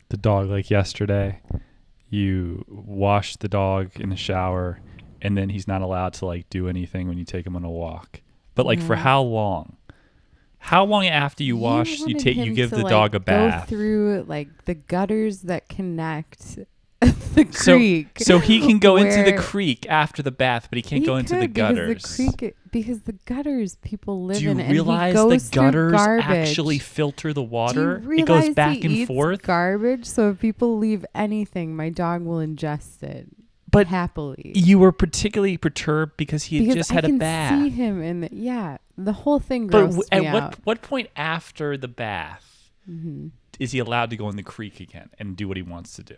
the dog like yesterday. You wash the dog in the shower, and then he's not allowed to like do anything when you take him on a walk. But like for how long? How long after you wash, you give the dog a bath? Go through like the gutters that connect the creek. So he can go into the creek after the bath, but he can't go into the gutters. Because the gutters people live in. in. Do you realize the gutters actually filter the water? Do you it goes back he and eats forth. Garbage. So if people leave anything, my dog will ingest it. But happily, you were particularly perturbed because he had just had a bath. I can see him in the whole thing grosses me out. At what point after the bath is he allowed to go in the creek again and do what he wants to do?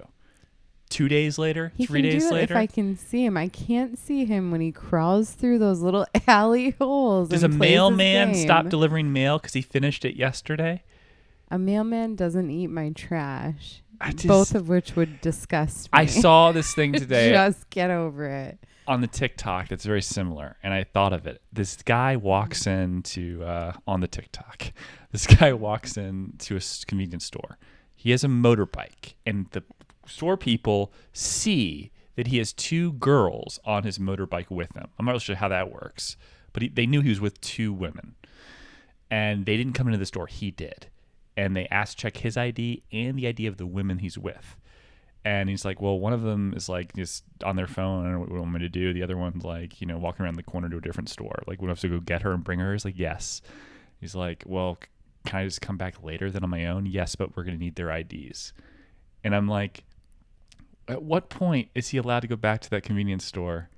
2 days later? 3 days later? If I can see him. I can't see him when he crawls through those little alley holes. Does a mailman stop delivering mail because he finished it yesterday? A mailman doesn't eat my trash. Both of which would disgust me. I saw this thing today. Just get over it. On the TikTok that's very similar, and I thought of it. This guy walks into on the TikTok. This guy walks into a convenience store. He has a motorbike, and the store people see that he has 2 girls on his motorbike with him. I'm not really sure how that works, but they knew he was with 2 women, and they didn't come into the store. He did. And they asked to check his ID and the ID of the women he's with. And he's like, well, one of them is like just on their phone. I don't know what you want me to do. The other one's like, walking around the corner to a different store. Like, would I have to go get her and bring her? He's like, yes. He's like, well, can I just come back later then on my own? Yes, but we're going to need their IDs. And I'm like, at what point is he allowed to go back to that convenience store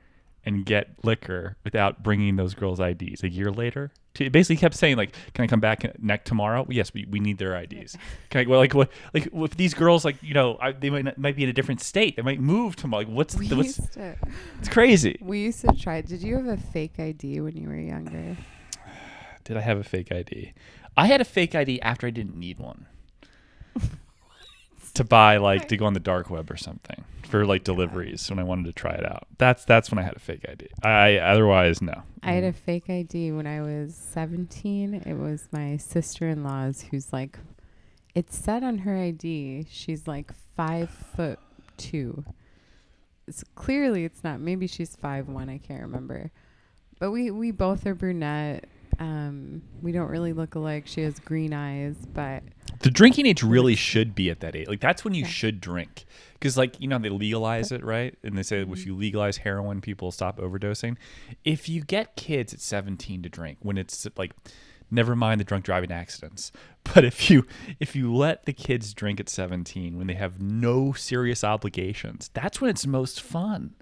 and get liquor without bringing those girls' IDs? A year later? It basically kept saying, like, can I come back tomorrow? Yes, we need their IDs. Can I, if these girls, like, they might be in a different state. They might move tomorrow. Like, it's crazy. We used to try. Did you have a fake ID when you were younger? Did I have a fake ID? I had a fake ID after I didn't need one. To buy, like, to go on the dark web or something for like deliveries when I wanted to try it out. That's when I had a fake ID. Otherwise, no. I had a fake ID when I was 17. It was my sister-in-law's, who's like, it said on her ID she's like 5'2". Clearly it's not. Maybe she's 5'1". I can't remember. But we both are brunette. We don't really look alike. She has green eyes, but the drinking age really should be at that age. Like, that's when you should drink. Because, like, they legalize it, right? And they say if you legalize heroin, people stop overdosing. If you get kids at 17 to drink, when it's, like, never mind the drunk driving accidents, but if you let the kids drink at 17 when they have no serious obligations, that's when it's most fun.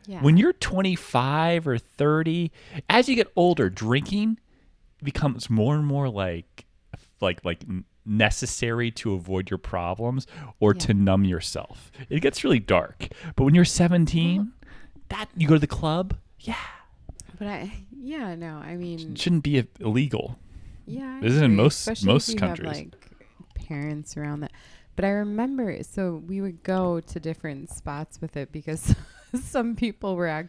Yeah. When you're 25 or 30, as you get older, drinking becomes more and more like necessary to avoid your problems or to numb yourself. It gets really dark. But when you're 17, that you go to the club, But I mean, it shouldn't be illegal. Yeah, this is in most countries. Have, like, parents around that. But I remember, so we would go to different spots with it because some people were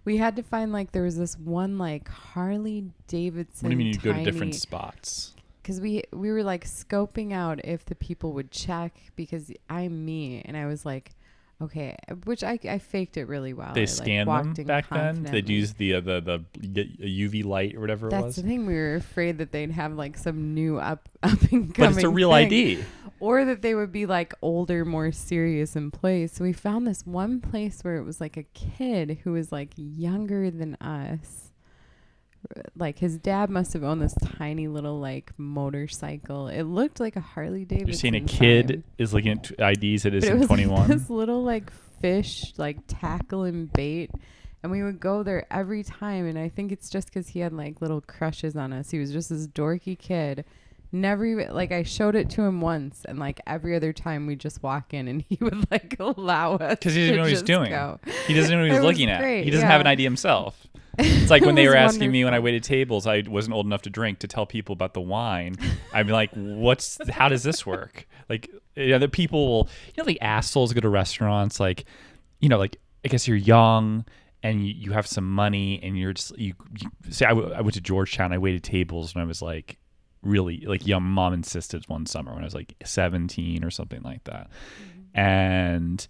we had to find, like, there was this one, like, Harley Davidson. What do you mean you go to different spots? Because we were, like, scoping out if the people would check, because I'm me, and I was like, okay, which I faked it really well. They scanned them back then? They'd use the UV light or whatever it was? That's the thing. We were afraid that they'd have, like, some new up and coming But it's a real thing. ID. Or that they would be, like, older, more serious in place. So we found this one place where it was, like, a kid who was, like, younger than us. Like, his dad must have owned this tiny little, like, motorcycle. It looked like a Harley Davidson. You're seeing a kid is looking at IDs that isn't 21? Like this little, like, fish, like, tackle and bait. And we would go there every time. And I think it's just because he had, like, little crushes on us. He was just this dorky kid. Never even, like, I showed it to him once, and, like, every other time we just walk in and he would, like, allow us because he doesn't know what he's doing. Go. He doesn't know what he's looking at. He doesn't have an ID himself. It's like when they were asking me when I waited tables, I wasn't old enough to drink, to tell people about the wine. I'd be like, how does this work? Like, the people will, the assholes go to restaurants, like, like, I guess you're young and you have some money and you're just, you say, I went to Georgetown, I waited tables when I was like really like young. Mom insisted one summer when I was like 17 or something like that. And,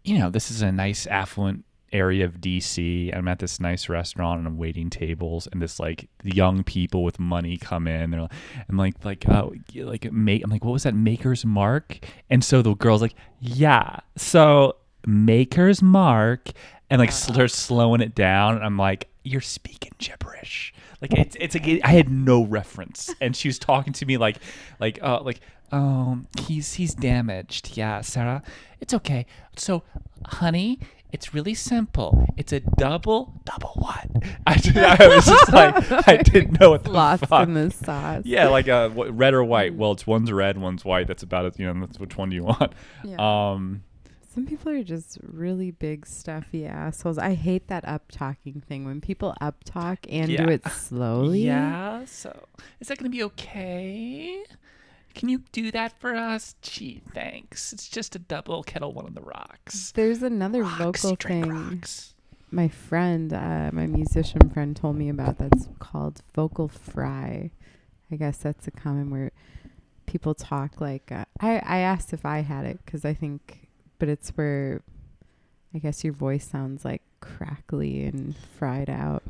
this is a nice affluent area of DC. I'm at this nice restaurant and I'm waiting tables, and this like young people with money come in. They're like, I'm like, I'm like, what was that, Maker's Mark? And so the girl's like, yeah, so Maker's Mark, and like starts slowing it down. And I'm like, you're speaking gibberish. Like it's like I had no reference, and she was talking to me like, he's damaged. Yeah, Sarah, it's okay. So, honey, it's really simple. It's a double what? I was just like, I didn't know what the Lost fuck. in the sauce. Yeah, like red or white. Well, it's one's red, one's white. That's about it. That's which one do you want? Yeah. Some people are just really big stuffy assholes. I hate that up talking thing when people up talk and do it slowly. Yeah. So is that gonna be okay? Can you do that for us? Gee, thanks. It's just a double kettle one on the rocks. There's another vocal thing. Rocks. My friend, my musician friend, told me about that's called vocal fry. I guess that's a common where people talk like. I asked if I had it because I think. But it's where I guess your voice sounds like crackly and fried out.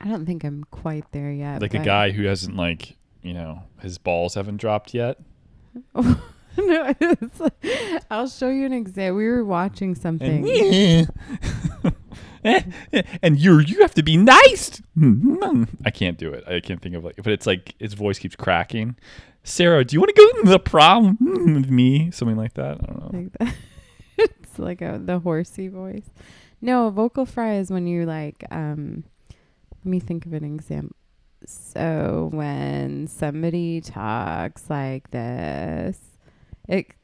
I don't think I'm quite there yet. Like a guy who hasn't his balls haven't dropped yet. No, it's like, I'll show you an example. We were watching something. And you have to be nice. I can't do it. I can't think of but it's like his voice keeps cracking. Sarah, do you want to go to the prom with me? Something like that. I don't know. Like that. It's like the horsey voice. No, a vocal fry is when you like. Let me think of an example. So when somebody talks like this,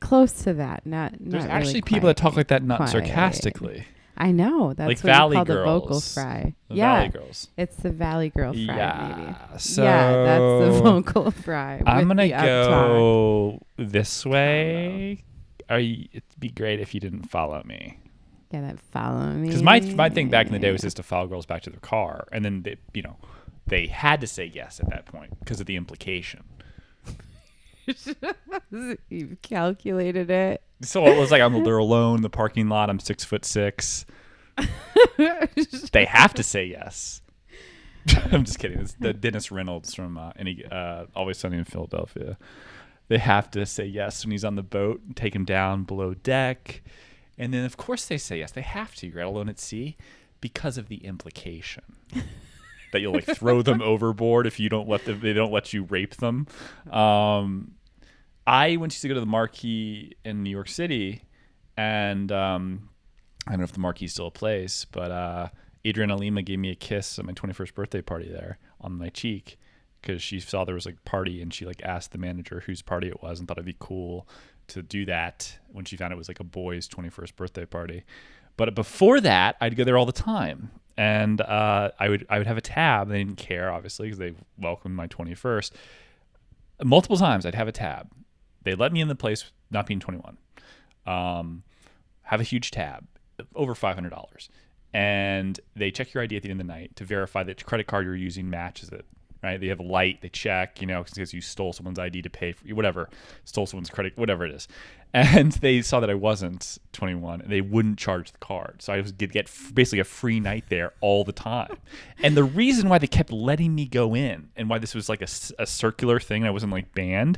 close to that. Not There's really actually people that talk like that, not quiet. Sarcastically. I know. That's like what Valley you call Girls. the vocal fry. The Yeah. Valley Girls. It's the Valley Girl fry, maybe. So yeah, that's the vocal fry. I'm going gonna to go this way. It'd be great if you didn't follow me. Yeah, that follow me. Because my thing back in the day was just to follow girls back to their car, and then they had to say yes at that point because of the implication. You've calculated it. So it was like they're alone in the parking lot. I'm 6'6". They have to say yes. I'm just kidding. It's the Dennis Reynolds from Always Sunny in Philadelphia. They have to say yes when he's on the boat and take him down below deck. And then, of course, they say yes. They have to. You're out alone at sea because of the implication that you'll like throw them overboard if you don't they don't let you rape them. I went to go to the Marquee in New York City, and I don't know if the Marquee is still a place, but Adriana Lima gave me a kiss at my 21st birthday party there on my cheek because she saw there was like a party, and she like asked the manager whose party it was and thought it'd be cool to do that when she found it was like a boy's 21st birthday party. But before that, I'd go there all the time, and I would have a tab. They didn't care, obviously, because they welcomed my 21st. Multiple times, I'd have a tab. They let me in the place, not being 21. Have a huge tab, over $500, and they check your ID at the end of the night to verify that the credit card you're using matches it. Right? They have a light. They check, because you stole someone's ID to pay for whatever, stole someone's credit, whatever it is. And they saw that I wasn't 21, and they wouldn't charge the card. So I was get basically a free night there all the time. And the reason why they kept letting me go in, and why this was like a circular thing, I wasn't like banned.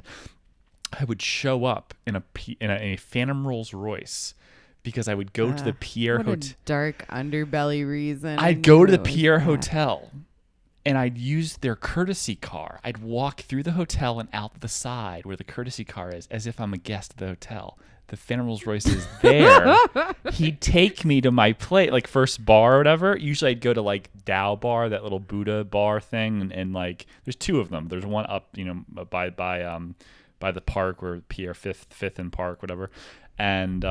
I would show up in a Phantom Rolls Royce because I would go to the Pierre Hotel. Dark underbelly reason. I'd go to the Pierre Hotel. And I'd use their courtesy car. I'd walk through the hotel and out the side where the courtesy car is, as if I'm a guest of the hotel. The Phantom Rolls Royce is there. He'd take me to my place, like first bar or whatever. Usually I'd go to like Dow Bar, that little Buddha bar thing, and like there's two of them. There's one up, by the park where Pierre Fifth and Park, whatever, and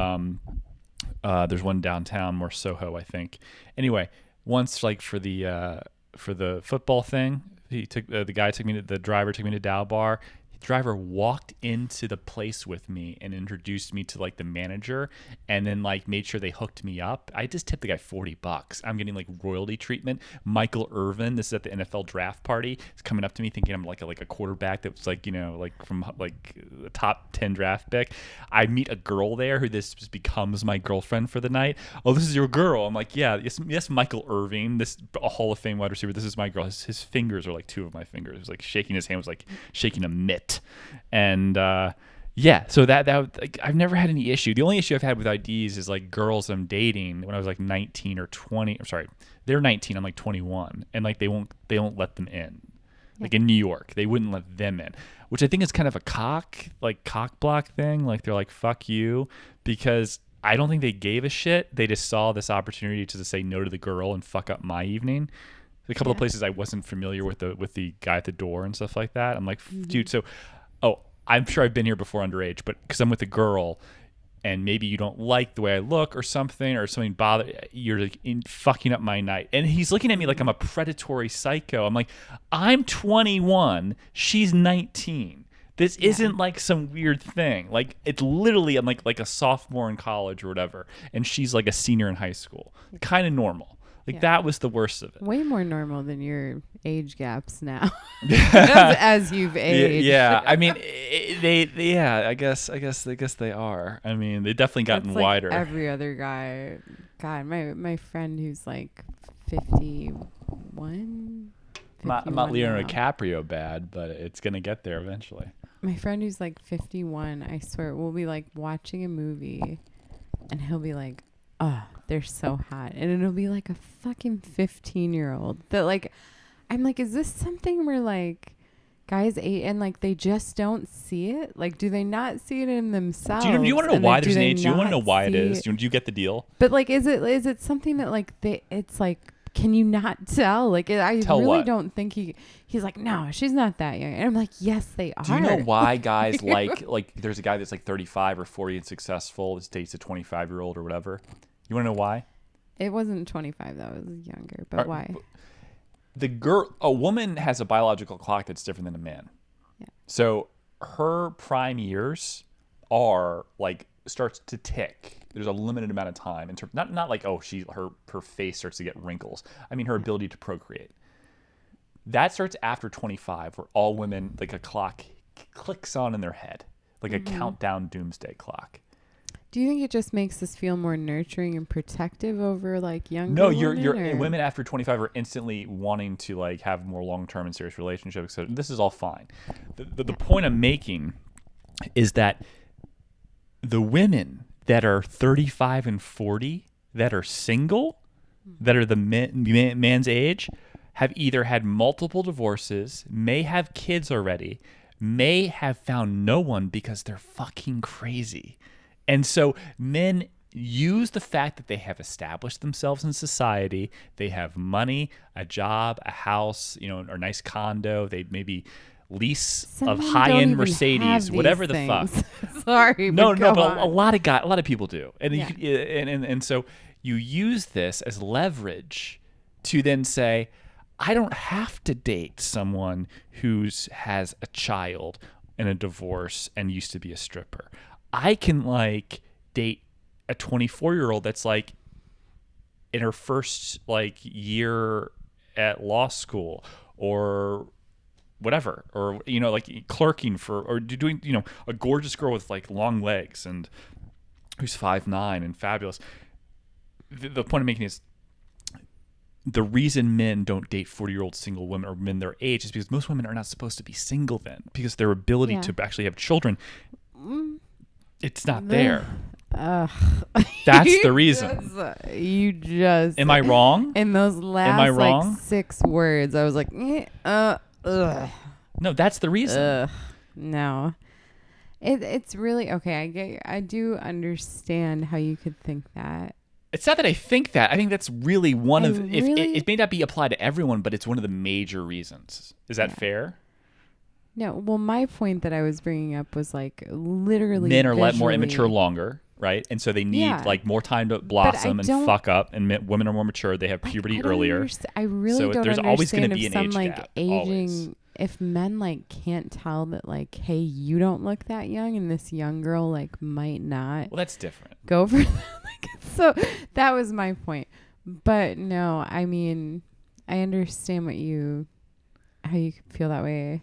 there's one downtown, more Soho, I think. Anyway, once like for the football thing, he took the driver took me to Dow Bar. He driver walked into the place with me and introduced me to like the manager, and then like made sure they hooked me up. I just tipped the guy $40. I'm getting like royalty treatment. Michael Irvin, this is at the NFL draft party, is coming up to me thinking I'm like a quarterback that was like, you know, like from like the top 10 draft pick. I meet a girl there who this just becomes my girlfriend for the night. Oh, this is your girl. I'm like, yeah, yes, Michael Irving, this a Hall of Fame wide receiver. This is my girl. His fingers are like two of my fingers. It was like shaking his hand was like shaking a mitt. And yeah, so that like, I've never had any issue. The only issue I've had with IDs is like girls I'm dating when I was like 19 or 20. I'm sorry, they're 19. I'm like 21, and like they won't let them in. Like in New York, they wouldn't let them in, which I think is kind of a cock block thing. Like they're like, fuck you, because I don't think they gave a shit. They just saw this opportunity to just say no to the girl and fuck up my evening. A couple of places I wasn't familiar with the guy at the door and stuff like that. I'm like, dude, so, I'm sure I've been here before underage, but because I'm with a girl and maybe you don't like the way I look or something you're like fucking up my night. And he's looking at me like I'm a predatory psycho. I'm like, I'm 21, she's 19. This isn't like some weird thing. Like it's literally I'm like a sophomore in college or whatever, and she's like a senior in high school. Kind of normal. Like that was the worst of it. Way more normal than your age gaps now, as you've aged. Yeah, I mean, I guess they are. I mean, they definitely gotten That's like wider. Every other guy, God, my friend who's like 51. I'm not Leonardo DiCaprio bad, but it's gonna get there eventually. My friend who's like 51, I swear, we'll be like watching a movie, and he'll be like, "Oh, they're so hot," and it'll be like a fucking 15-year-old that like, I'm like, is this something where like guys and like they just don't see it? Like, do they not see it in themselves? Do you want to know why there's an age? Do you want to know why it is? Do you get the deal? But like, is it something that like it's like, can you not tell? Like, I tell really what? don't think he's like, no, she's not that young. And I'm like, yes, they are. Do you know why guys like there's a guy that's like 35 or 40 and successful that dates a 25-year-old or whatever? You want to know why? It wasn't 25 though. It was younger. But why? A woman has a biological clock that's different than a man. Yeah. So her prime years are like starts to tick. There's a limited amount of time in terms, not like her face starts to get wrinkles. I mean her ability to procreate. That starts after 25, where all women like a clock clicks on in their head, like a countdown doomsday clock. Do you think it just makes us feel more nurturing and protective over like younger women? Women after 25 are instantly wanting to like have more long-term and serious relationships. So this is all fine. The point I'm making is that the women that are 35 and 40 that are single, that are the man's age, have either had multiple divorces, may have kids already, may have found no one because they're fucking crazy. And so men use the fact that they have established themselves in society, they have money, a job, a house, or a nice condo, they maybe lease a high-end Mercedes, whatever the fuck. Sorry, but a lot of people do, and and so you use this as leverage to then say, I don't have to date someone has a child and a divorce and used to be a stripper. I can like date a 24-year-old that's like in her first like year at law school or whatever, or like clerking or doing a gorgeous girl with like long legs and who's 5'9" and fabulous. The point I'm making is the reason men don't date 40-year-old single women or men their age is because most women are not supposed to be single then, because their ability to actually have children, it's not there. That's the reason. You just am I wrong? In those last like 6 words, I was like, ugh. No, that's the reason. No, it's really okay. I do understand how you could think that. It's not that I think that. I think that's really one of. It may not be applied to everyone, but it's one of the major reasons. Is that fair? No. Well, my point that I was bringing up was like literally men are more immature longer, right? And so they need like more time to blossom and fuck up. And women are more mature; they have puberty earlier. I really don't there's understand always going to be if an some age like gap. aging if men like can't tell that like, hey, you don't look that young, and this young girl like might not Well, that's different. go for that. So that was my point. But no, I mean, I understand how you feel that way.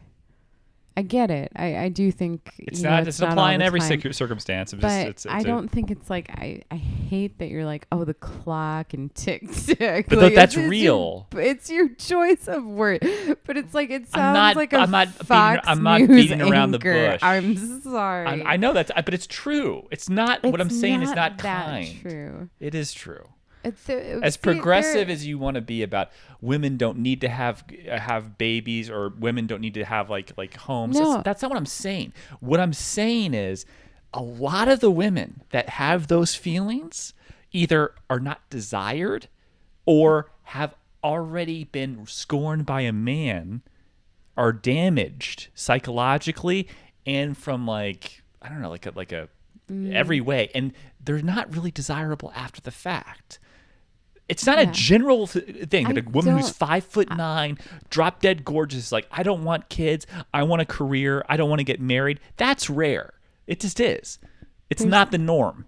I get it. I do think It's not. It doesn't apply in every circumstance. But I don't think it's like I hate that you're like, oh, the clock and tick tick. But like, that's real. It's your choice of word. But it's like it sounds I'm not Fox News beating around the anchor. bush. I'm sorry. I know but it's true. It's not. What I'm saying is not that kind. True. It is true. As progressive as you want to be about women don't need to have babies, or women don't need to have like homes. No. That's not what I'm saying. What I'm saying is a lot of the women that have those feelings either are not desired or have already been scorned by a man, are damaged psychologically and from like, I don't know, like a every way, and they're not really desirable after the fact. It's not a general thing that a woman who's 5'9", drop dead gorgeous, like, I don't want kids, I want a career, I don't want to get married. That's rare. It just is. It's not the norm.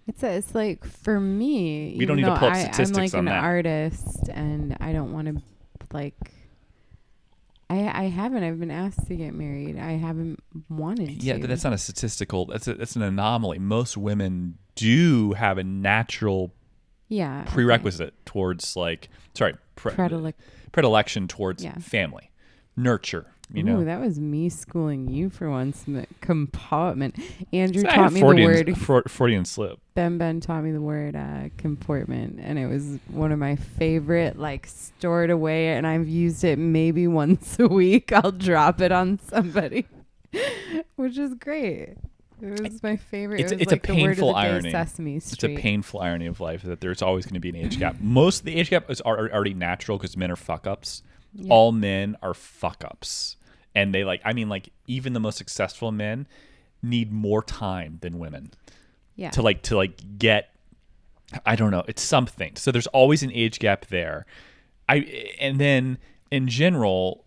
It's like, for me, we don't need to pull up statistics I'm like on an that. artist, and I don't want to like. I haven't. I've been asked to get married. I haven't wanted to. Yeah, but that's not a statistical. That's an anomaly. Most women do have a natural prerequisite towards predilection towards family, nurture. You know, that was me schooling you for once. Comportment. Andrew taught me the word Freudian slip. Ben taught me the word comportment, and it was one of my favorite, like, stored away, and I've used it maybe once a week. I'll drop it on somebody, which is great. It was my favorite. It's like a painful irony. Sesame Street. It's a painful irony of life that there's always going to be an age gap. Most of the age gap is already natural because men are fuck ups. Yeah. All men are fuck ups. And they even the most successful men need more time than women. Yeah. To get, I don't know, it's something. So there's always an age gap there. And then in general,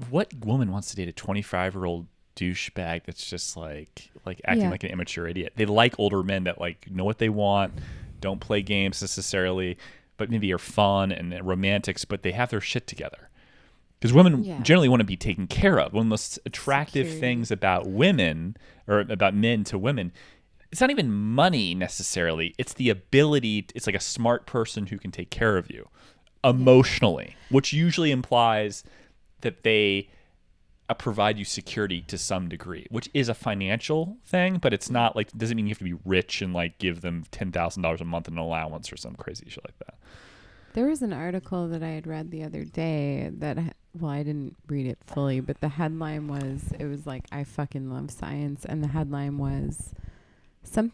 what woman wants to date a 25-year-old douchebag that's just like acting like an immature idiot? They like older men that like know what they want, don't play games necessarily, but maybe are fun and romantics, but they have their shit together. Because women generally want to be taken care of. One of the most attractive things about women, or about men to women, it's not even money necessarily. It's the ability. It's like a smart person who can take care of you emotionally, which usually implies that they provide you security to some degree, which is a financial thing, but it's not like, doesn't mean you have to be rich and like give them $10,000 a month in allowance or some crazy shit like that. There was an article that I had read the other day that, well, I didn't read it fully, but the headline was, it was like, I fucking love science. And the headline was some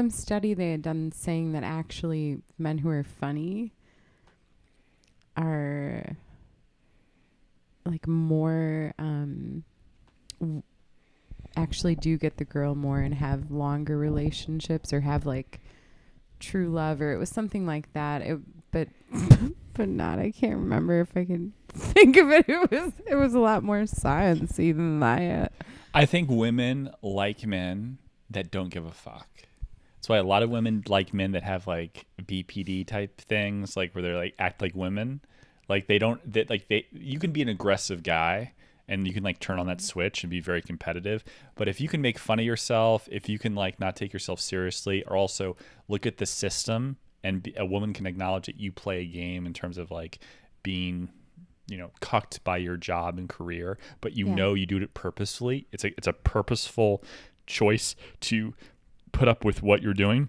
study they had done saying that actually men who are funny are like more, actually do get the girl more and have longer relationships or have like true love, or it was something like that. But not. I can't remember if I can think of it. It was a lot more sciencey than that. I think women like men that don't give a fuck. That's why a lot of women like men that have like BPD type things, like where they're like act like women. Like you can be an aggressive guy and you can like turn on that switch and be very competitive. But if you can make fun of yourself, if you can like not take yourself seriously, or also look at the system, and a woman can acknowledge that you play a game in terms of like being, cucked by your job and career, but you know you do it purposefully. It's a purposeful choice to put up with what you're doing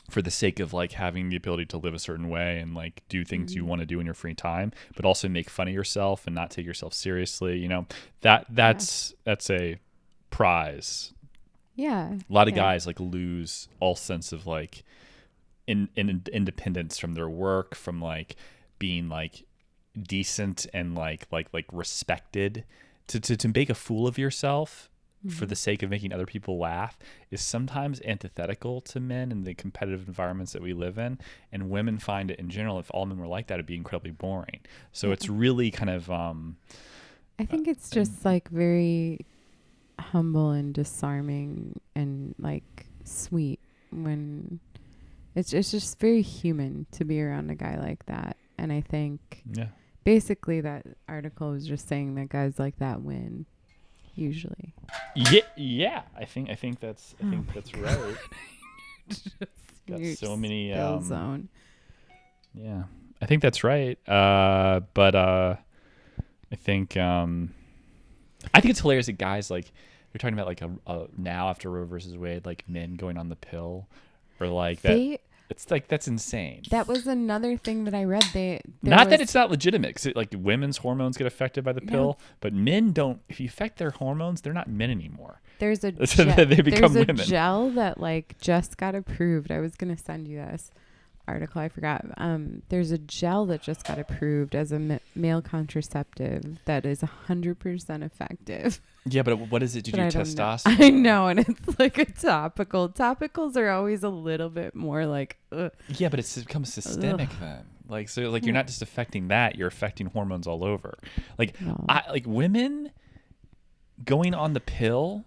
for the sake of like having the ability to live a certain way and like do things you want to do in your free time, but also make fun of yourself and not take yourself seriously. That's a prize. Yeah. A lot of guys like lose all sense of like in independence from their work, from like being like decent and like respected. To make a fool of yourself for the sake of making other people laugh is sometimes antithetical to men in the competitive environments that we live in, and women find it in general, if all men were like that, it'd be incredibly boring. So it's really kind of I think it's just like very humble and disarming and like sweet when it's just very human to be around a guy like that. And I think basically that article was just saying that guys like that win usually. Yeah. I think that's right. Got so many zone. Yeah. I think that's right. But I think it's hilarious that guys like you're talking about like a now after Roe versus Wade, like men going on the pill or like that. It's like that's insane. That was another thing that I read. That it's not legitimate because like women's hormones get affected by the pill, but men don't. If you affect their hormones, they're not men anymore. There's a they become women. Gel that like just got approved. I was gonna send you this article. I forgot. There's a gel that just got approved as a male contraceptive that is 100% effective. Yeah, but what is it? Did you testosterone? I know, and it's like a topical. Topicals are always a little bit more like. Ugh. Yeah, but it's become systemic then. Like so, like you're not just affecting that; you're affecting hormones all over. Like, like women going on the pill.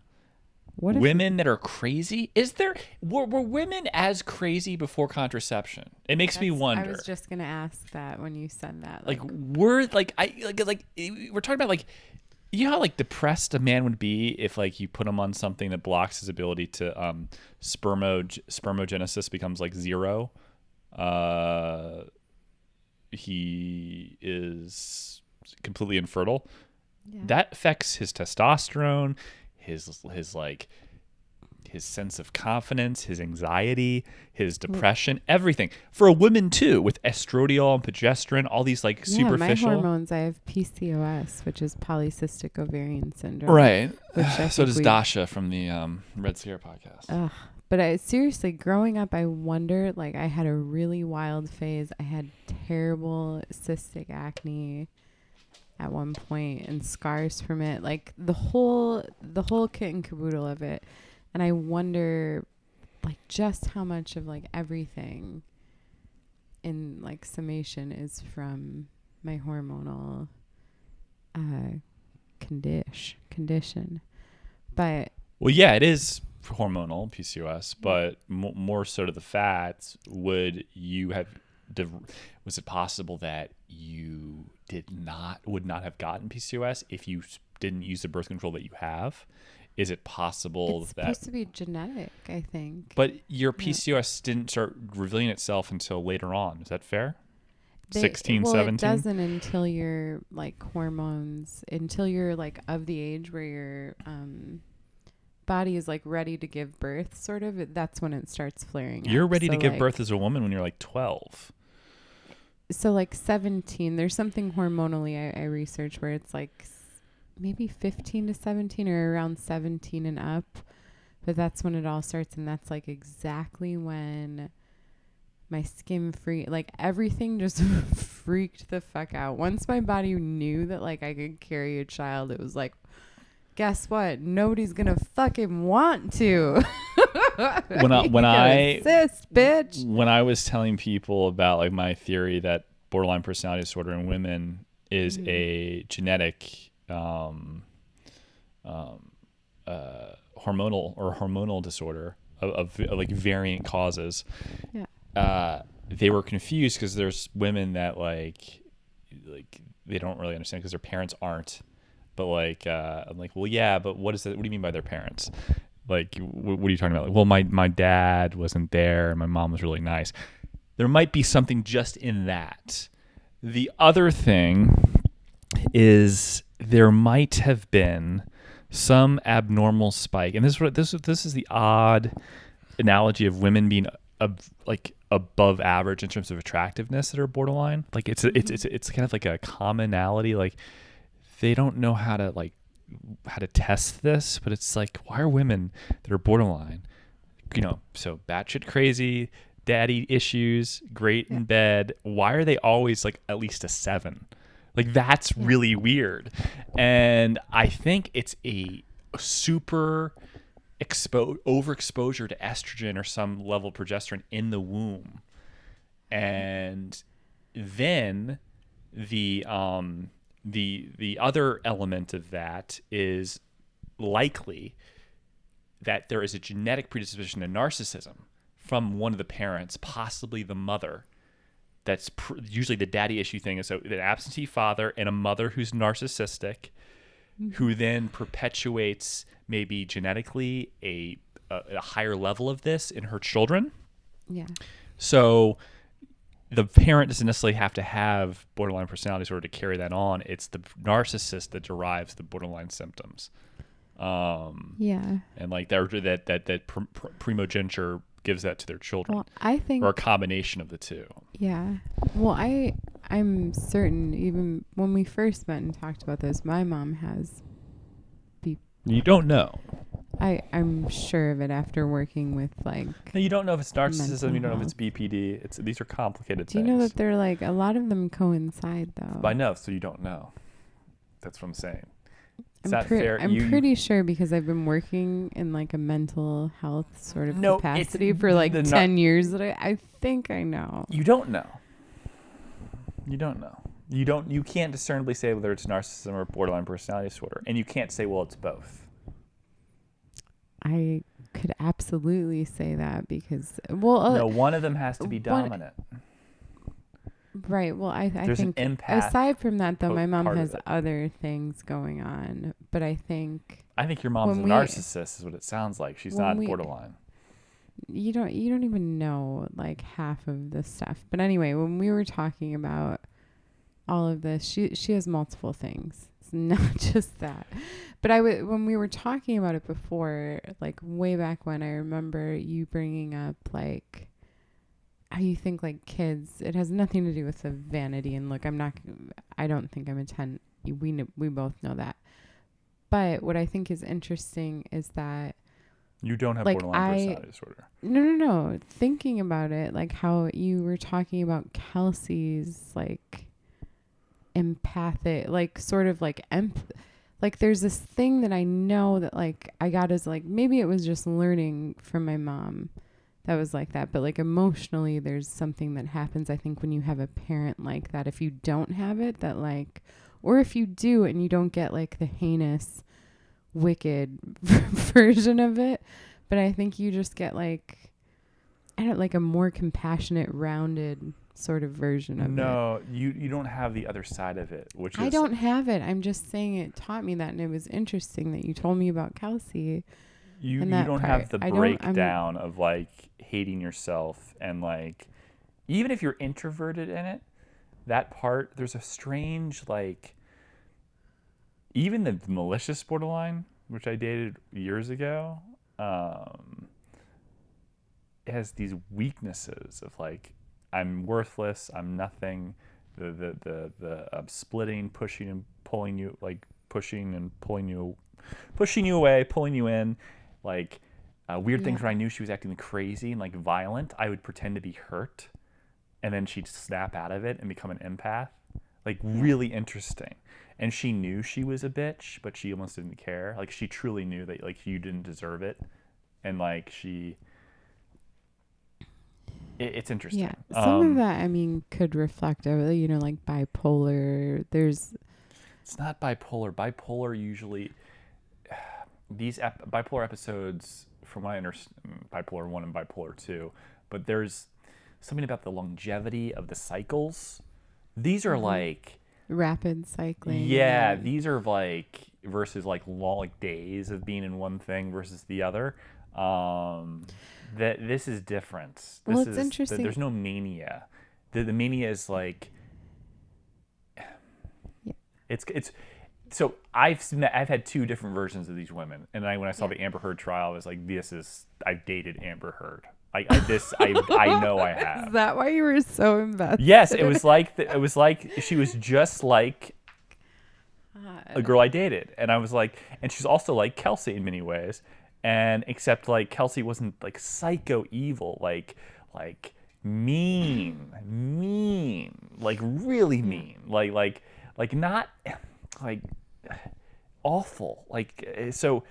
Women that are crazy? Were women as crazy before contraception? It makes me wonder. I was just gonna ask that when you said that. Like we're talking about like, you know how like depressed a man would be if like you put him on something that blocks his ability to spermogenesis becomes like 0. He is completely infertile. Yeah. That affects his testosterone. His sense of confidence, his anxiety, his depression, everything. For a woman too, with estradiol and progesterone, all these like superficial. My hormones. I have PCOS, which is polycystic ovarian syndrome. Right. So does Dasha from the Red Scare podcast. But seriously, growing up, I wonder. Like, I had a really wild phase. I had terrible cystic acne at one point and scars from it, like the whole kit and caboodle of it. And I wonder like just how much of like everything in like summation is from my hormonal condition. But yeah, it is hormonal PCOS, but more so to the fats. Was it possible that you would not have gotten PCOS if you didn't use the birth control that you have? Is it possible it's supposed to be genetic, I think. But your PCOS didn't start revealing itself until later on. Is that fair? 16, 17? It doesn't until your like hormones, until you're like of the age where your body is like ready to give birth, sort of. That's when it starts flaring. You're ready to give birth as a woman when you're like 12. So like 17, there's something hormonally I researched where it's like maybe 15 to 17 or around 17 and up. But that's when it all starts. And that's like exactly when my skin like everything just freaked the fuck out. Once my body knew that like I could carry a child, it was like, guess what? Nobody's gonna fucking want to. When I was telling people about like my theory that borderline personality disorder in women is a genetic hormonal disorder of like variant causes. They were confused because there's women that like they don't really understand because their parents aren't. But like, I'm like, well, yeah, but what is that? What do you mean by their parents? Like, what are you talking about? Like, well, my dad wasn't there and my mom was really nice. There might be something just in that. The other thing is there might have been some abnormal spike. And this is the odd analogy of women being like above average in terms of attractiveness that are borderline. Like it's kind of like a commonality. Like they don't know how to test this, but it's like, why are women that are borderline, so batshit crazy, daddy issues, great in bed, why are they always like at least a 7? Like that's really weird. And I think it's a super overexposure to estrogen or some level of progesterone in the womb. And then the the other element of that is likely that there is a genetic predisposition to narcissism from one of the parents, possibly the mother. That's usually the daddy issue thing. Is so an absentee father and a mother who's narcissistic, who then perpetuates maybe genetically a higher level of this in her children. Yeah. So the parent doesn't necessarily have to have borderline personality disorder to carry that on. It's the narcissist that derives the borderline symptoms. Yeah. And like that primogeniture gives that to their children. Well, I think, or a combination of the two. Yeah. Well, I'm certain even when we first met and talked about this, my mom has. You don't know. I'm sure of it after working with like. No, you don't know if it's narcissism. You don't know if health. it's BPD. These are complicated Do you things. know that they're like a lot of them coincide though? I know, so you don't know. That's what I'm saying. It's I'm not fair. I'm pretty sure because I've been working in like a mental health sort of No, capacity for like 10 years that I think I know. You don't know. You don't know. You can't discernibly say whether it's narcissism or borderline personality disorder, and you can't say, well, it's both. I could absolutely say that because no, one of them has to be dominant. Right. Well, I There's think an empath aside from that, though, my mom part of has it. other things going on. But I think your mom's a when narcissist is what it sounds like. She's not borderline. you don't even know like half of the stuff. But anyway, when we were talking about all of this, she has multiple things. It's not just that. But when we were talking about it before, like way back when, I remember you bringing up like how you think like kids, it has nothing to do with the vanity and look. I don't think I'm a 10. We both know that. But what I think is interesting is that you don't have like borderline personality disorder. No. Thinking about it, like how you were talking about Kelsey's like empathic, like sort of like like there's this thing that I know that like I got as like maybe it was just learning from my mom that was like that, but like emotionally there's something that happens I think when you have a parent like that. If you don't have it, that like, or if you do and you don't get like the heinous wicked version of it, but I think you just get like like a more compassionate, rounded sort of version of it. No, you don't have the other side of it, which is I don't have it. I'm just saying it taught me that, and it was interesting that you told me about Kelsey. You don't have the breakdown of like hating yourself and like even if you're introverted in it, that part there's a strange like even the malicious borderline, which I dated years ago, it has these weaknesses of like I'm worthless, I'm nothing, the splitting, pushing and pulling you, like pushing and pulling you away, pulling you in, like weird things where I knew she was acting crazy and like violent, I would pretend to be hurt, and then she'd snap out of it and become an empath, like really interesting. And she knew she was a bitch, but she almost didn't care. Like she truly knew that like you didn't deserve it, and like it's interesting. Yeah, some of that I mean could reflect, like bipolar. It's not bipolar. Bipolar usually these bipolar episodes, from what I understand, bipolar 1 and bipolar 2, but there's something about the longevity of the cycles. These are like rapid cycling. Yeah, these are like versus like long like days of being in one thing versus the other. That this is different. This it's interesting. There's no mania. The mania is like it's so I've had two different versions of these women, and when I saw the Amber Heard trial, I was like, I've dated Amber Heard. I know I have. Is that why you were so invested? Yes, it was like she was just like a girl I dated, and I was like, and she's also like Kelsey in many ways, and except like Kelsey wasn't like psycho evil, like mean, like really mean, like not like awful, like so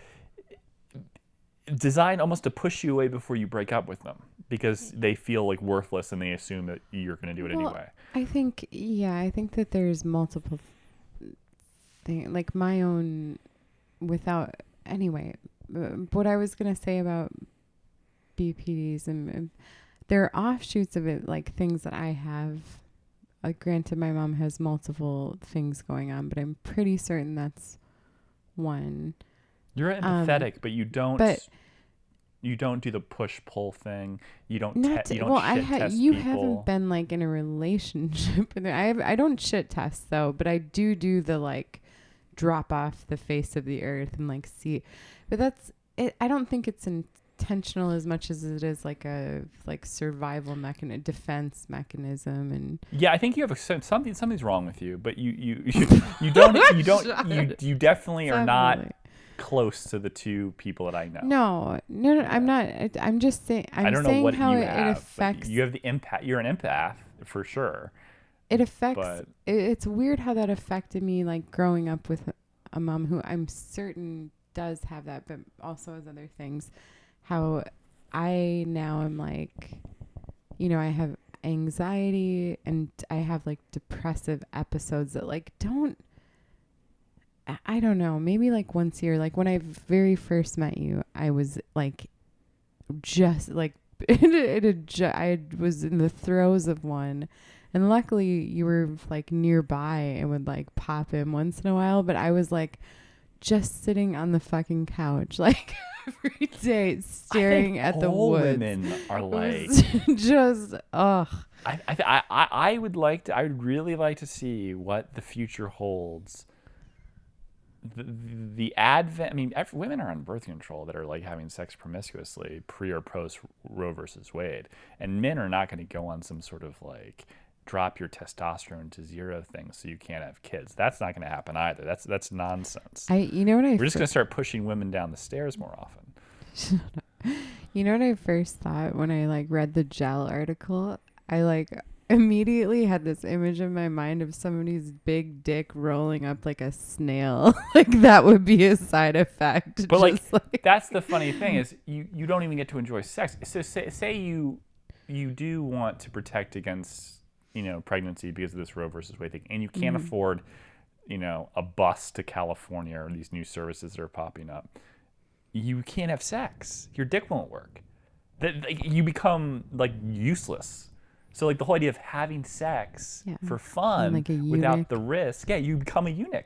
designed almost to push you away before you break up with them because they feel like worthless and they assume that you're going to do it anyway. I think that there's multiple thing, like my own, without, anyway, what I was going to say about BPDs and there are offshoots of it, like things that I have. Granted, my mom has multiple things going on, but I'm pretty certain that's one. You're empathetic, but you don't. But you don't do the push-pull thing. You don't. You don't well, test you people. haven't been like in a relationship. I don't shit test though, but I do the like drop off the face of the earth and like see. But that's it. I don't think it's intentional as much as it is like a survival mechanism, defense mechanism, and yeah, I think you have something's wrong with you, but you don't you definitely are not close to the two people that I know. No, yeah. I'm not. I'm just saying. I don't know what how it affects. You have the empath. You're an empath for sure. It affects. It's weird how that affected me, like growing up with a mom who I'm certain does have that, but also has other things. How I now am like, I have anxiety and I have like depressive episodes that like I don't know, maybe like once a year. Like when I very first met you, I was like, just like, I was in the throes of one. And luckily you were like nearby and would like pop in once in a while. But I was like just sitting on the fucking couch, like every day staring at the woods. Women are like just, ugh. I would really like to see what the future holds. The advent, I mean, women are on birth control that are like having sex promiscuously pre or post Roe versus Wade, and men are not going to go on some sort of like drop your testosterone to zero thing so you can't have kids. That's not going to happen either. That's nonsense. We're just going to start pushing women down the stairs more often. You know what I first thought when I like read the gel article? I like immediately had this image in my mind of somebody's big dick rolling up like a snail. Like that would be a side effect. But like that's the funny thing is you don't even get to enjoy sex. So say you do want to protect against pregnancy because of this Roe versus Wade thing, and you can't afford a bus to California or these new services that are popping up. You can't have sex. Your dick won't work. You become like useless. So like the whole idea of having sex for fun like without the risk, you become a eunuch.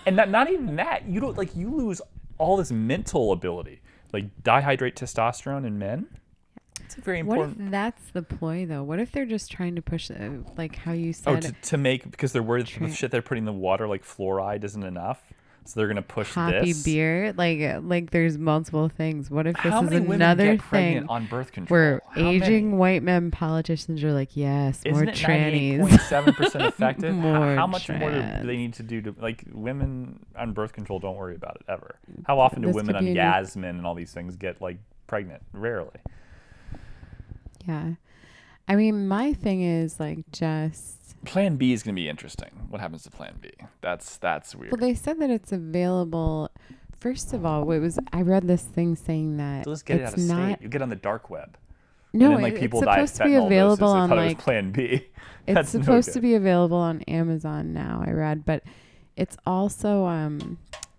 And not even that, you don't you lose all this mental ability, like dihydrate testosterone in men. It's very important. What if that's the ploy though? What if they're just trying to push like how you said? To make, because they're worried the shit they're putting in the water, like fluoride, isn't enough. So they're gonna push Happy this. beer, like there's multiple things. What if this How is many another women get thing pregnant on birth control? where aging white men politicians are like, yes, Isn't more trannies, 98.7% effective? More how much more do they need to do to women on birth control? Don't worry about it ever. How often do women on Yasmin and all these things get pregnant? Rarely. Yeah, I mean, my thing is just. Plan B is going to be interesting. What happens to Plan B? That's weird. Well, they said that it's available. First of all, I read this thing saying that so let's get it out of state. You get on the dark web. No, and then, people it's die supposed to be available on it was Plan B. It's supposed to be available on Amazon now. I read, but it's also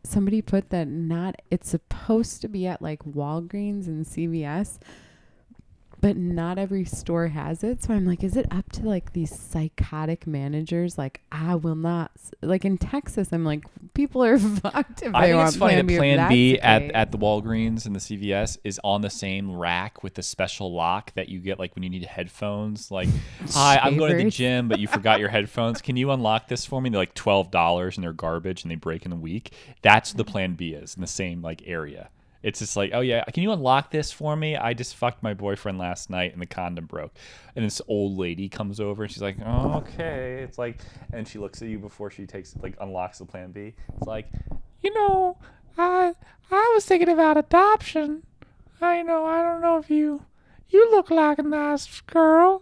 somebody put that it's supposed to be at like Walgreens and CVS. But not every store has it. So I'm like, is it up to like these psychotic managers? Like, I will not. Like in Texas, I'm like, people are fucked if I they think want it's funny that Plan B at at the Walgreens and the CVS is on the same rack with the special lock that you get like when you need headphones. Like, hi, I'm going to the gym, but you forgot your headphones. Can you unlock this for me? They're like $12 and they're garbage and they break in a week. That's what the Plan B is in the same like area. It's just like, oh yeah, can you unlock this for me? I just fucked my boyfriend last night and the condom broke. And this old lady comes over and she's like, oh, okay. It's like, and she looks at you before she unlocks the Plan B. It's like, I was thinking about adoption. I don't know if you look like a nice girl.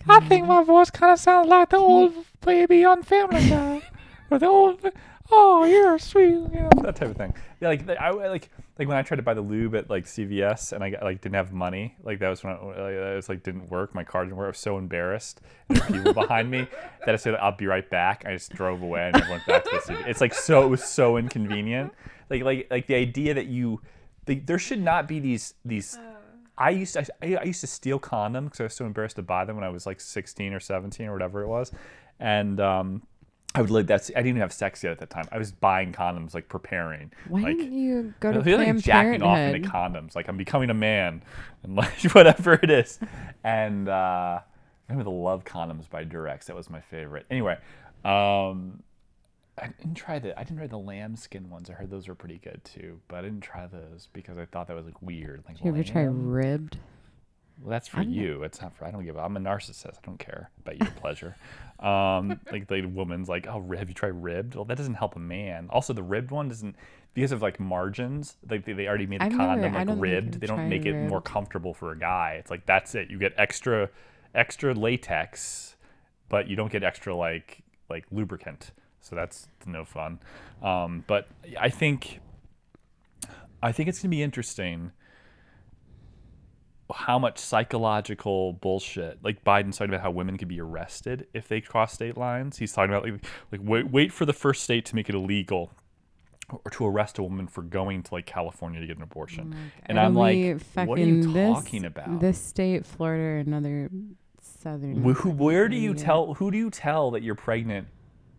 I think my voice kind of sounds like the old baby on Family Guy. Or the old, oh, you're sweet, that type of thing. Yeah, like when I tried to buy the lube at like CVS and I got, like didn't have money. Like that was when it was like didn't work. My card didn't work. I was so embarrassed. And there were people behind me that I said I'll be right back. I just drove away and never went back to the CVS. It's like it was so inconvenient. Like the idea that there should not be these. I used to steal condoms because I was so embarrassed to buy them when I was like 16 or 17 or whatever it was, and I would like I didn't even have sex yet at that time. I was buying condoms, like preparing. Why like, didn't you go to I feel like Planned jacking off Parenthood? into condoms, like I'm becoming a man, and like whatever it is. And I remember the Love Condoms by Durex. That was my favorite. Anyway, I didn't try the lambskin ones. I heard those were pretty good too, but I didn't try those because I thought that was like weird. Like, Did you ever try ribbed? Well, that's for you. It's not for. I don't give. I'm a narcissist. I don't care about your pleasure. Like the woman's like, oh, have you tried ribbed? Well, that doesn't help a man. Also, the ribbed one doesn't, because of like margins. Like they already made the condom like ribbed. They don't make it more comfortable for a guy. It's like that's it. You get extra latex, but you don't get extra like lubricant. So that's no fun. But I think it's gonna be interesting how much psychological bullshit, like Biden's talking about how women could be arrested if they cross state lines. He's talking about like wait for the first state to make it illegal or to arrest a woman for going to like California to get an abortion. And I'm like, what are you talking about? This state, Florida, another southern. Who do you tell that you're pregnant,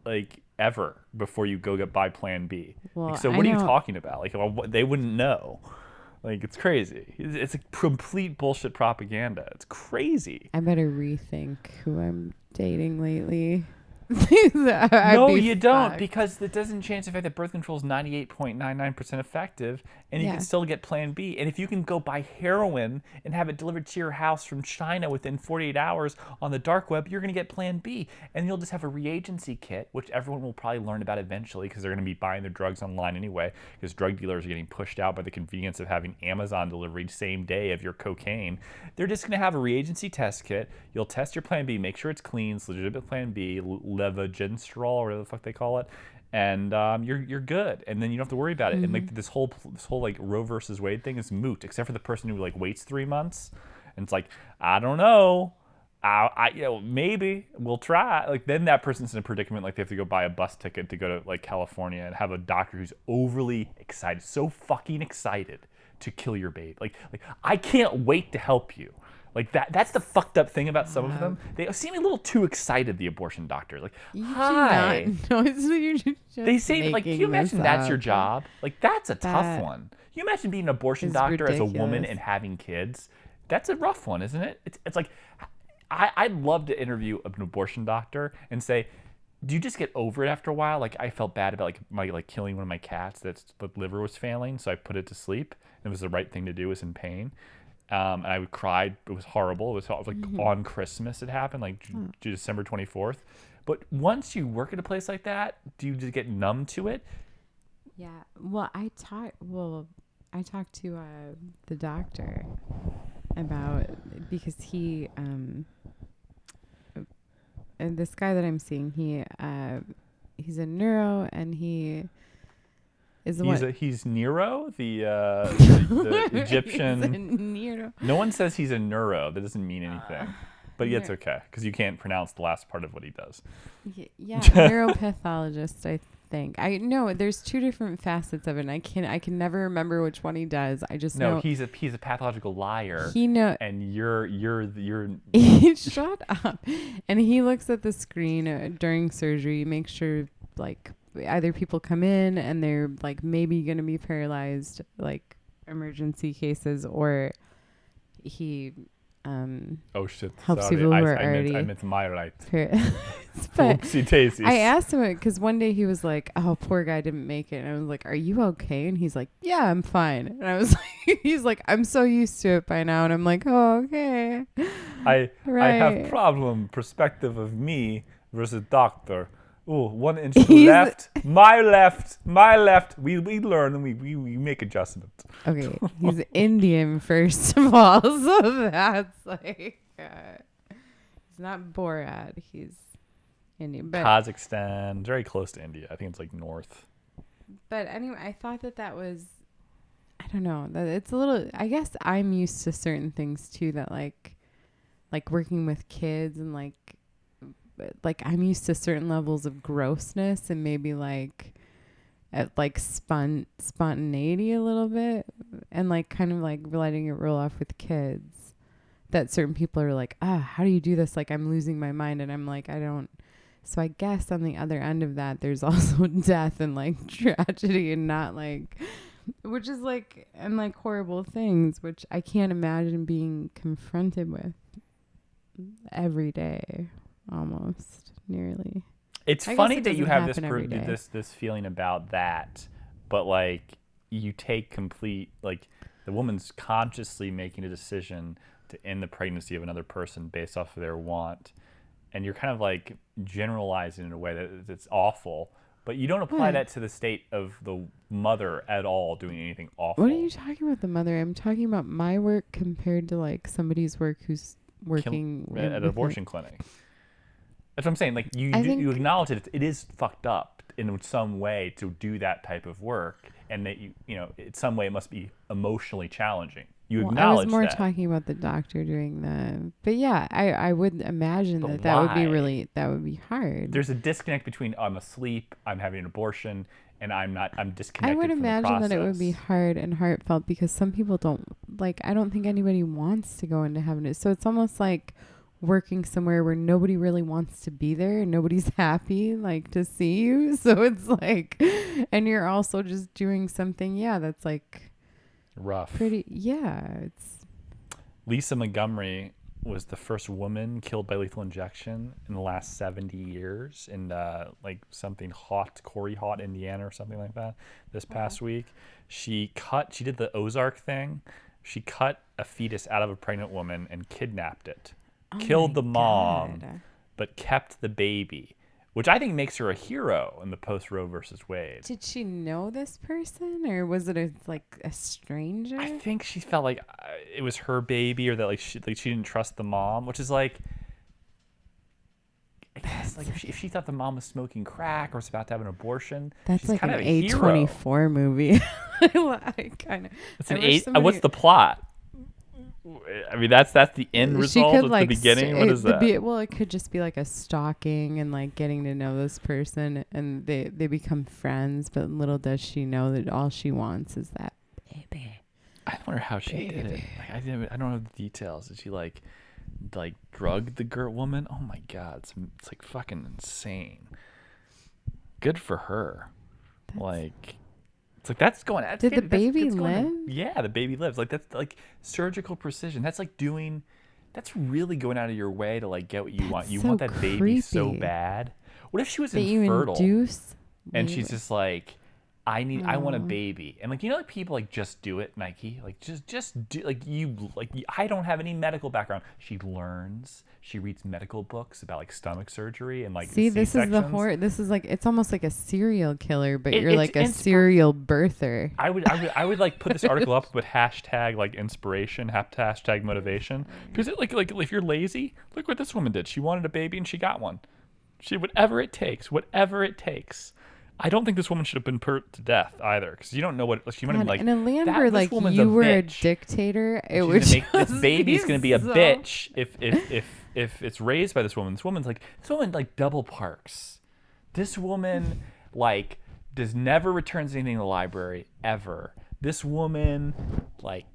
like ever before you go buy Plan B? Well, like, so what are you talking about? Like, well, they wouldn't know. Like, it's crazy. It's a complete bullshit propaganda. It's crazy. I better rethink who I'm dating lately. No, you don't, because it doesn't change the fact that birth control is 98.99% effective, and you can still get Plan B. And if you can go buy heroin and have it delivered to your house from China within 48 hours on the dark web, you're going to get Plan B. And you'll just have a reagency kit, which everyone will probably learn about eventually because they're going to be buying their drugs online anyway, because drug dealers are getting pushed out by the convenience of having Amazon delivery same day of your cocaine. They're just going to have a reagency test kit. You'll test your Plan B, make sure it's clean, it's legitimate Plan B, levogenstrol or whatever the fuck they call it, and you're good, and then you don't have to worry about it. And like this whole like Roe versus Wade thing is moot, except for the person who like waits 3 months, and it's like, I don't know, I maybe we'll try. Like then that person's in a predicament, like they have to go buy a bus ticket to go to like California and have a doctor who's overly excited, so fucking excited to kill your baby. Like I can't wait to help you. Like that's the fucked up thing about some of them. They seem a little too excited, the abortion doctor. Like, hi. They say, like, can you imagine that's your job? Like, that's a tough one. Can you imagine being an abortion doctor as a woman and having kids? That's a rough one, isn't it? It's like, I'd love to interview an abortion doctor and say, do you just get over it after a while? Like, I felt bad about like killing one of my cats that's the liver was failing, so I put it to sleep. It was the right thing to do. It was in pain. And I cried. It was horrible. It was like on Christmas it happened, like December 24th. But once you work at a place like that, do you just get numb to it? Yeah. Well, I talked to the doctor about, because he and this guy that I'm seeing, he's a neuro, and he is he's Nero, the Egyptian. Nero. No one says he's a neuro. That doesn't mean anything. But yeah, it's okay, because you can't pronounce the last part of what he does. Yeah, neuropathologist, I think. I know there's two different facets of it, and I can never remember which one he does. I just know he's a pathological liar. And you're shut up. And he looks at the screen during surgery, makes sure like either people come in and they're like maybe going to be paralyzed, like emergency cases, or he oh shit! Helps sorry. people who are already. I meant my right. But Whoopsie daisies. I asked him because one day he was like, "Oh, poor guy didn't make it," and I was like, "Are you okay?" And he's like, "Yeah, I'm fine." And I was like, "He's like, I'm so used to it by now," and I'm like, "Oh, okay." I have problem perspective of me versus doctor. Oh, 1 inch to the left, my left. We learn and we make adjustments. Okay, he's Indian first of all, so that's like he's not Borat. He's India, but Kazakhstan, very close to India. I think it's like north. but anyway, I thought that was, I don't know, that it's a little. I guess I'm used to certain things too, that like working with kids and like I'm used to certain levels of grossness and maybe like at like spontaneity a little bit, and like kind of like letting it roll off with kids, that certain people are like, how do you do this? Like, I'm losing my mind. And I'm like, I don't. So I guess on the other end of that, there's also death and like tragedy and not like, which is like, and like horrible things, which I can't imagine being confronted with every day, almost nearly. It's I guess funny it that you doesn't have happen every day. this feeling about that, but like you take complete, like the woman's consciously making a decision to end the pregnancy of another person based off of their want, and you're kind of like generalizing in a way that's awful, but you don't apply that to the state of the mother at all doing anything awful. What are you talking about, the mother? I'm talking about my work compared to like somebody's work who's working at an abortion clinic. That's what I'm saying. Like you acknowledge it is fucked up in some way to do that type of work, and that you know, in some way it must be emotionally challenging. You acknowledge that. I was more talking about the doctor doing that, but yeah, I would imagine But that would be that would be hard. There's a disconnect between I'm asleep, I'm having an abortion, and I'm disconnected. I would from the imagine that it would process. be hard and heartfelt, because some people don't like. I don't think anybody wants to go into heaven. So it's almost like working somewhere where nobody really wants to be there and nobody's happy like to see you. So it's like, and you're also just doing something, that's like rough. Pretty, it's. Lisa Montgomery was the first woman killed by lethal injection in the last 70 years in like something Corey Hot, Indiana or something like that. This past week, she did the Ozark thing. She cut a fetus out of a pregnant woman and kidnapped it. Killed the mom, but kept the baby, which I think makes her a hero in the post Roe versus Wade. Did she know this person, or was it like a stranger? I think she felt like it was her baby, or that like she didn't trust the mom, which is like, I guess like if she thought the mom was smoking crack or was about to have an abortion, that's she's like kind an of a A24 movie. I kind of. It's an eight. What's the plot? I mean, that's the end result at the beginning. What is that? Well, it could just be like a stalking and like getting to know this person, and they become friends. But little does she know that all she wants is that baby. I wonder how she did it. Like, I don't know the details. Did she like drug the girl woman? Oh my god, it's like fucking insane. Good for her. It's like that's going. Did the baby live? Yeah, the baby lives. Like that's like surgical precision. That's like doing. That's really going out of your way to like get what you want. You want that baby so bad. What if she was infertile? And she's just like, I want a baby. And like, you know, like people like just do it, Nike. Like just do I don't have any medical background. She learns. She reads medical books about like stomach surgery and like this is the horror. This is like, it's almost like a serial killer, but you're like a serial birther. I would like put this article up with hashtag like inspiration, hashtag motivation, because it like if you're lazy, look what this woman did. She wanted a baby and she got one. Whatever it takes. I don't think this woman should have been put to death either, because you don't know what she might have like. In a land where like you were a dictator, it would make this baby's going to be a bitch if it's raised by this woman. This woman like double parks. This woman like never returns anything to the library ever. This woman like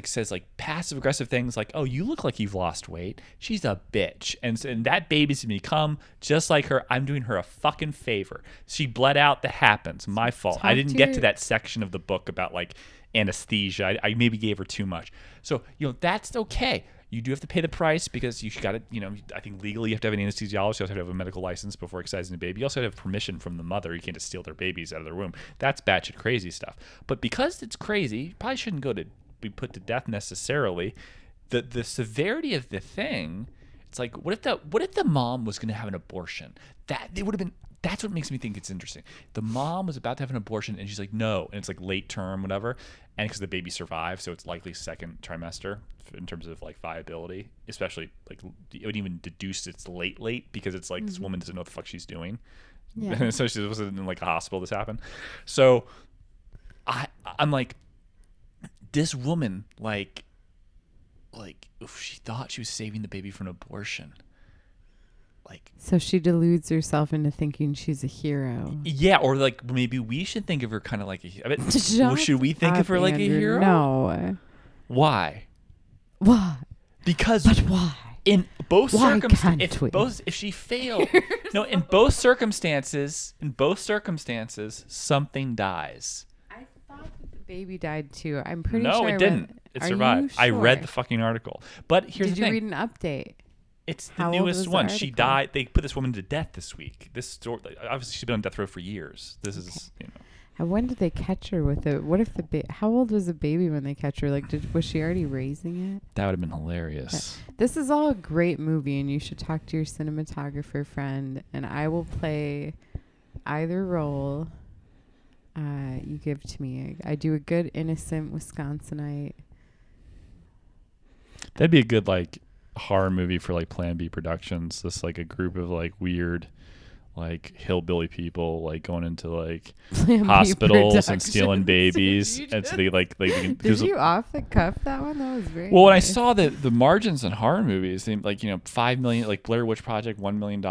says like passive aggressive things like, oh, you look like you've lost weight. She's a bitch. And that baby's gonna become just like her. I'm doing her a fucking favor. She bled out. That happens. My fault. I didn't get to that section of the book about like anesthesia. I maybe gave her too much. So, you know, that's okay. You do have to pay the price because you got to, you know, I think legally you have to have an anesthesiologist. You also have to have a medical license before excising a baby. You also have to have permission from the mother. You can't just steal their babies out of their womb. That's batshit crazy stuff. But because it's crazy, you probably shouldn't be put to death necessarily. The severity of the thing, it's like, what if the mom was going to have an abortion? That it would have been That's what makes me think it's interesting. The mom was about to have an abortion, and she's like, no. And it's like late term, whatever. And because the baby survived, so it's likely second trimester in terms of like viability, especially like it would even deduce it's late because it's like this woman doesn't know what the fuck she's doing. Yeah. So she wasn't in like a hospital this happened. So I'm like, this woman, like if she thought she was saving the baby from an abortion. Like, So she deludes herself into thinking she's a hero. yeah, or like maybe we should think of her kind of like a. I mean, Shut should we think of her like a Andrew. hero? No. Why? Why? Because But why? in both Why circumstances, can't we? if she failed, no, in both circumstances, something dies. I thought that the baby died too. I'm pretty No, sure. it didn't. It Are survived. you I read sure? the fucking article. But here's Did the you thing. read an update? It's the How old newest was the one. She article? died. They put this woman to death this week. This story, obviously, she's been on death row for years. This is, And when did they catch her with it? What if how old was the baby when they catch her? Like, was she already raising it? that would have been hilarious. This is all a great movie, and you should talk to your cinematographer friend, and I will play either role you give to me. I do a good innocent Wisconsinite. That'd be a good like horror movie for like Plan B Productions. This like a group of like weird like hillbilly people like going into like Plan B hospitals and stealing Productions. babies, You and so they like they can, Did you off the cuff that one? That was very well, when I nice. saw the margins in horror movies, they, like, $5 million, like Blair Witch Project, $1 million,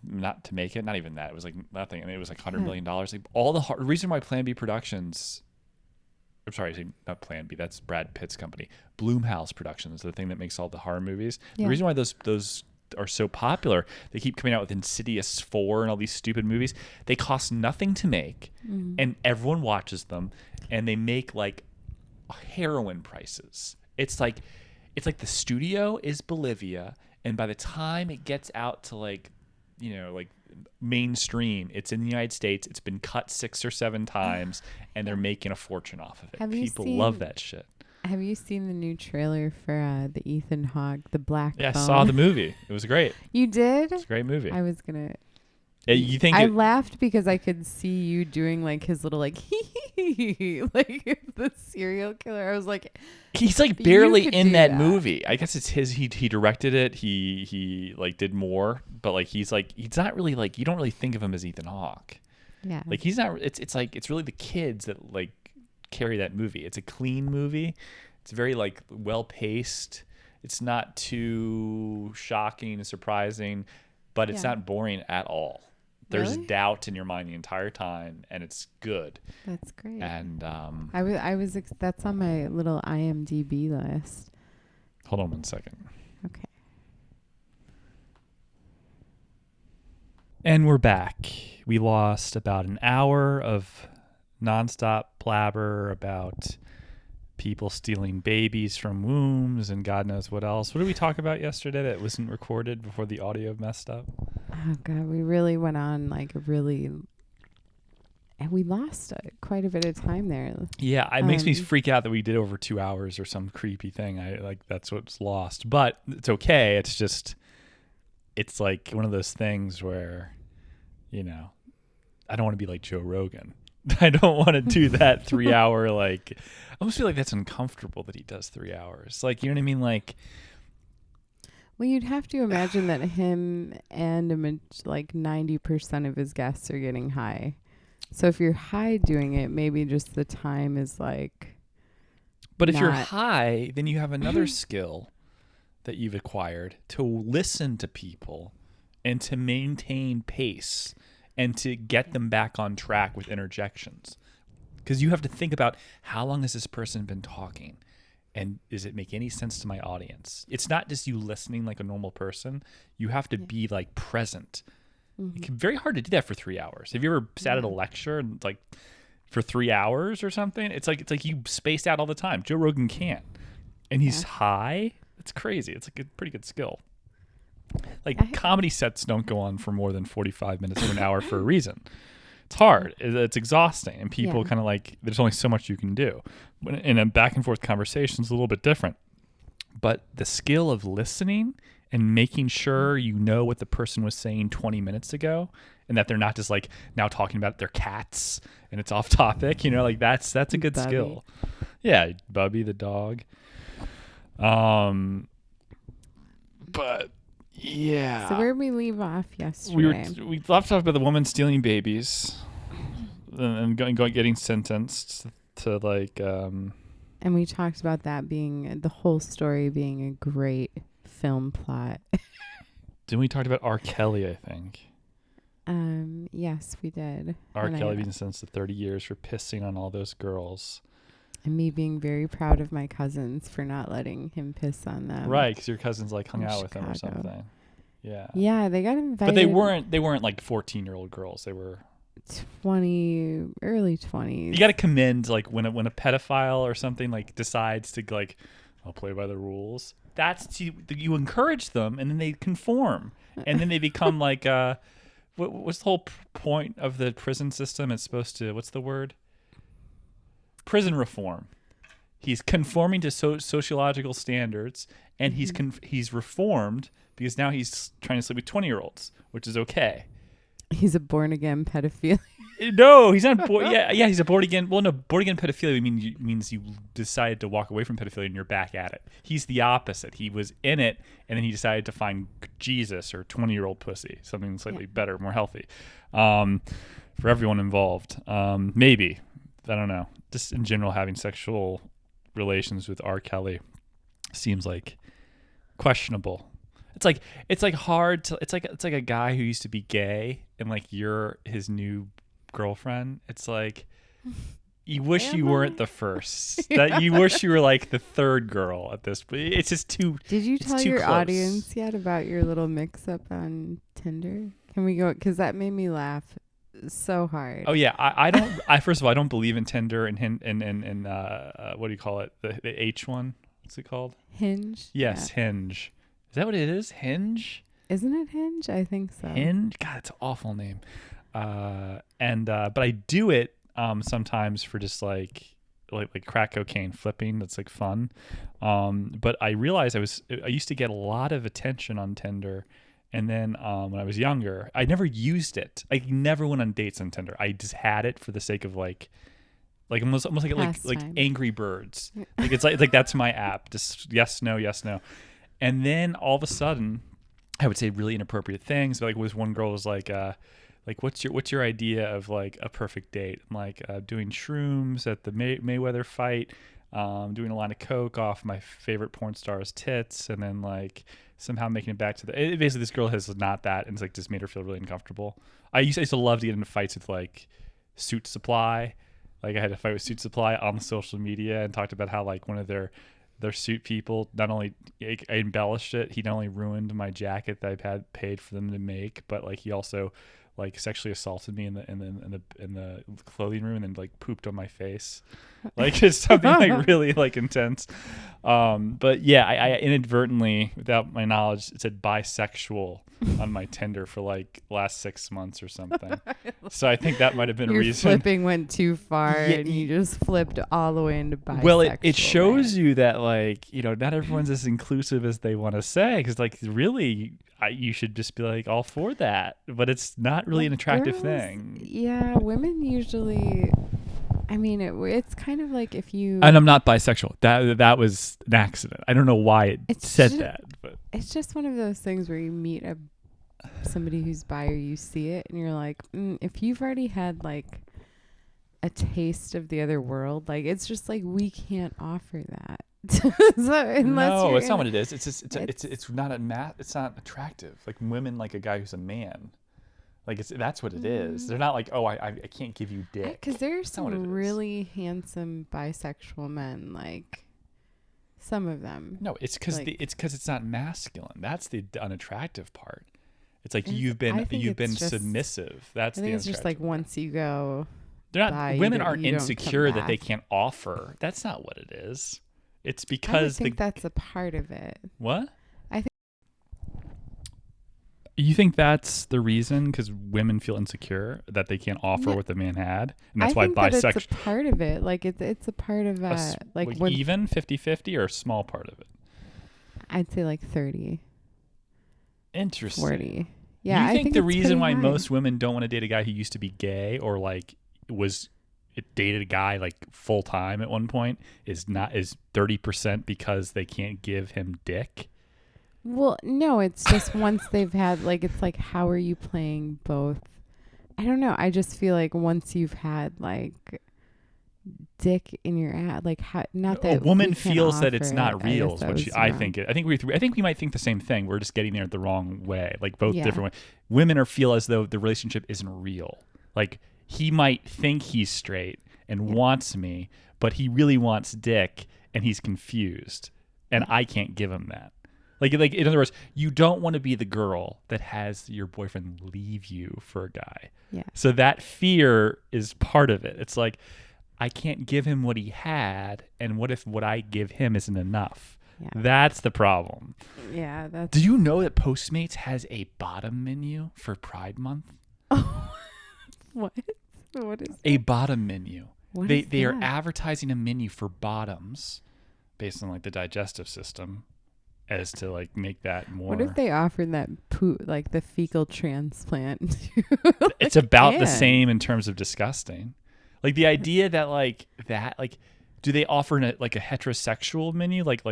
not to make it, not even that. It was like nothing. I mean, it was like $100 million. Like all the reason why Plan B Productions, I'm sorry, not Plan B, that's Brad Pitt's company. Blumhouse Productions, the thing that makes all the horror movies. Yeah. The reason why those are so popular, they keep coming out with Insidious 4 and all these stupid movies. They cost nothing to make, and everyone watches them, and they make like heroin prices. It's like the studio is Bolivia, and by the time it gets out to like mainstream, it's in the United States. It's been cut 6 or 7 times, and they're making a fortune off of it. Have you People seen- love that shit. Have you seen the new trailer for the Ethan Hawke, the Black Yeah, I Phone? saw the movie. It was great. You did? It's a great movie. I was gonna. You think I laughed because I could see you doing like his little like like the serial killer. I was like, he's like You barely could in do that that. movie. I guess it's his. He directed it. He like did more, but like he's not really like, you don't really think of him as Ethan Hawke. yeah, Like he's not. It's like it's really the kids that like carry that movie. It's a clean movie. It's very like well paced. It's not too shocking and surprising, but it's Yeah. not boring at all. There's Really? doubt in your mind the entire time, and it's good. that's great. And I was that's on my little IMDb list. hold on one second. Okay. And we're back. We lost about an hour of nonstop blabber about people stealing babies from wombs and God knows what else. What did we talk about yesterday that wasn't recorded before the audio messed up? Oh God, we really went on like really, and we lost quite a bit of time there. Yeah, it makes me Um, freak out that we did over 2 hours or some creepy thing. I like that's what's lost, but it's okay. It's just, it's like one of those things where, I don't want to be like Joe Rogan. I don't want to do that 3 hour, like, I almost feel like that's uncomfortable that he does 3 hours. Like, you know what I mean? Like, Well, you'd have to imagine that him and like 90% of his guests are getting high. So if you're high doing it, maybe just the time is like. but if you're Not- high, then you have another skill that you've acquired to listen to people and to maintain pace and to get them back on track with interjections. Because you have to think about, how long has this person been talking? And does it make any sense to my audience? It's not just you listening like a normal person. You have to be like present. It's very hard to do that for 3 hours. Have you ever sat at a lecture and like for 3 hours or something? It's like you spaced out all the time. Joe Rogan can't. And he's high. It's crazy. It's like a pretty good skill. Like comedy sets don't go on for more than 45 minutes to an hour for a reason. It's hard. It's exhausting. And people Yeah. kind of like, there's only so much you can do. In a back and forth conversation, it's a little bit different. But the skill of listening and making sure you know what the person was saying 20 minutes ago and that they're not just like now talking about their cats and it's off topic. Like that's a good Bubby. skill. Yeah, Bubby the dog. But yeah. So where did we leave off yesterday? We left off about the woman stealing babies and getting sentenced to like. And we talked about that being the whole story being a great film plot. Then we talked about R. Kelly, I think. Yes, we did. R. Kelly being sentenced to 30 years for pissing on all those girls. And me being very proud of my cousins for not letting him piss on them. Right, because your cousins like hung out with him or Chicago. something. Yeah. Yeah, they got invited. But they weren't like 14-year-old girls. They were early 20s. You got to commend like when a pedophile or something like decides to like, I'll play by the rules. That's you encourage them, and then they conform, and then they become like what's the whole point of the prison system? It's supposed to, what's the word? Prison reform. He's conforming to sociological standards, and he's reformed because now he's trying to sleep with 20-year-olds, which is okay. He's a born again pedophile. No, he's not. Yeah, he's a born again. Well, no, born again pedophilia means you decided to walk away from pedophilia and you're back at it. He's the opposite. He was in it, and then he decided to find Jesus or 20-year-old pussy, something slightly better, more healthy, for everyone involved. Maybe, I don't know. Just in general, having sexual relations with R. Kelly seems like questionable. It's like hard to. It's like a guy who used to be gay, and like you're his new girlfriend. It's like you wish you weren't the first. That you wish you were like the third girl at this point. It's just too. Did you tell your close. audience yet about your little mix-up on Tinder? Can we go? Because that made me laugh so hard. Oh yeah, I don't. First of all, I don't believe in Tinder and what do you call it? The H one. What's it called? Hinge. Yes, Yeah. Hinge. Is that what it is? Hinge? Isn't it Hinge? I think so. Hinge? God, it's an awful name. But I do it sometimes for just like crack cocaine flipping. That's like fun. But I realized I used to get a lot of attention on Tinder, and then when I was younger, I never used it. I never went on dates on Tinder. I just had it for the sake of like almost like Angry Birds. Like it's like that's my app. Just yes, no, yes, no. And then all of a sudden, I would say really inappropriate things. But like, was one girl was like, what's your idea of like a perfect date? I'm like, doing shrooms at the Mayweather fight, doing a line of coke off my favorite porn star's tits, and then like somehow making it back to basically this girl has not that, and it's like just made her feel really uncomfortable. I used to love to get into fights with like Suit Supply. Like I had a fight with Suit Supply on social media and talked about how like one of their suit people, not only I embellished it, he not only ruined my jacket that I had paid for them to make, but like he also like sexually assaulted me in the clothing room and then like pooped on my face. Like it's something like really like intense. But yeah, I inadvertently, without my knowledge, it said bisexual on my Tinder for like last 6 months or something. So I think that might have been a reason. Your flipping went too far, and you just flipped all the way into bisexual. Well, it shows you that like, not everyone's as inclusive as they want to say, because like really you should just be like all for that, but it's not really an attractive thing. Yeah, women usually. I mean, it's kind of like if you. And I'm not bisexual. That was an accident. I don't know why it said that, but it's just one of those things where you meet somebody who's bi, or you see it, and you're like, if you've already had like a taste of the other world, like it's just like we can't offer that. So no, it's not what it is. It's just it's not it's not attractive. Like women like a guy who's a man. Like that's what it is. They're not like, oh, I can't give you dick. Because there's some really handsome bisexual men, like some of them. No, it's because it's not masculine. That's the unattractive part. It's like you've been submissive. That's the unattractive. It's just like once you go. They're not. Women aren't insecure that they can't offer. That's not what it is. It's because I think that's a part of it. What? You think that's the reason? Because women feel insecure that they can't offer what the man had, and that's why bisexual. It's a part of it. Like it's a part of like even 50-50 or a small part of it. I'd say like 30. Interesting. 40. Yeah, You I think think the it's reason pretty why high. most women don't want to date a guy who used to be gay or like was it dated a guy like full time at one point is 30% because they can't give him dick? Well, no, it's just once they've had like it's like how are you playing both? I don't know. I just feel like once you've had like dick in your ass, like not that A woman we can't feels that it's offer not it. real. I Is guess what was I wrong. think. I think we might think the same thing. We're just getting there the wrong way. Like both Yeah. different ways. Women are feel as though the relationship isn't real. Like he might think he's straight and Yeah. wants me, but he really wants dick, and he's confused, and I can't give him that. Like in other words, you don't want to be the girl that has your boyfriend leave you for a guy. Yeah. So that fear is part of it. It's like, I can't give him what he had, and what if what I give him isn't enough? Yeah. That's the problem. Yeah, that's Do you know that Postmates has a bottom menu for Pride Month? what? What is A bottom menu. What they is they are that? advertising a menu for bottoms based on like the digestive system as to like make that more. What if they offered that poo like the fecal transplant? to, It's like, about the men? same in terms of disgusting. Like the idea that do they offer like a heterosexual menu? Like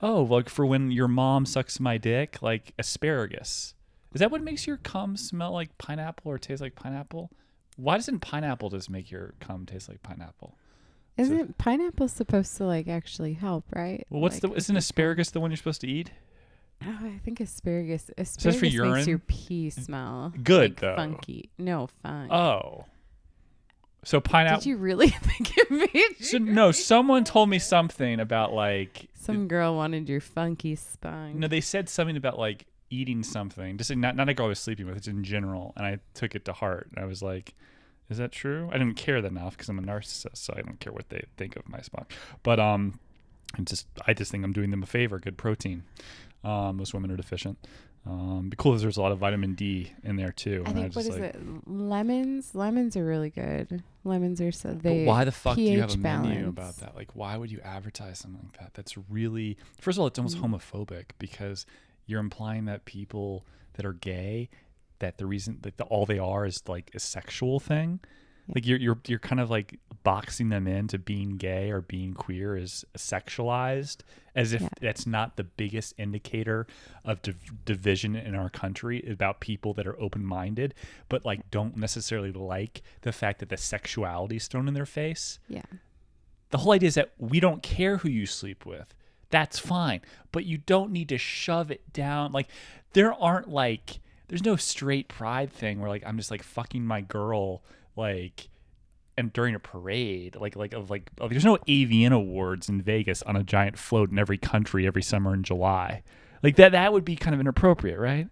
oh, like for when your mom sucks my dick, like asparagus. Is that what makes your cum smell like pineapple or taste like pineapple? Why doesn't pineapple just make your cum taste like pineapple? Isn't pineapple supposed to like actually help, right? Well, what's Like, isn't asparagus the one you're supposed to eat? Oh, I think asparagus for urine? makes your pee smell Good, like, though. funky. No, fun. Oh. So pineapple. Did you really think it made So, no, someone told me something about like some girl wanted your funky spine? no, they said something about like eating something. Just not a girl I was sleeping with, it's in general, and I took it to heart. And I was like, is that true? I didn't care enough because I'm a narcissist, so I don't care what they think of my spot. But I just think I'm doing them a favor. Good protein. Most women are deficient. Because there's a lot of vitamin D in there too. I think what is it? Lemons. Lemons are really good. Lemons are so they. But why the fuck do you have a pH menu balance. about that? Like, why would you advertise something like that? That's really, first of all, it's almost homophobic because you're implying that people that are gay, that the reason that all they are is like a sexual thing. Yeah. Like you're kind of like boxing them into being gay or being queer is sexualized, as if that's not the biggest indicator of division in our country about people that are open-minded, but like don't necessarily like the fact that the sexuality is thrown in their face. Yeah. The whole idea is that we don't care who you sleep with. That's fine, but you don't need to shove it down. Like there's no straight pride thing where like I'm just like fucking my girl like and during a parade there's no AVN awards in Vegas on a giant float in every country every summer in July. Like that would be kind of inappropriate, right?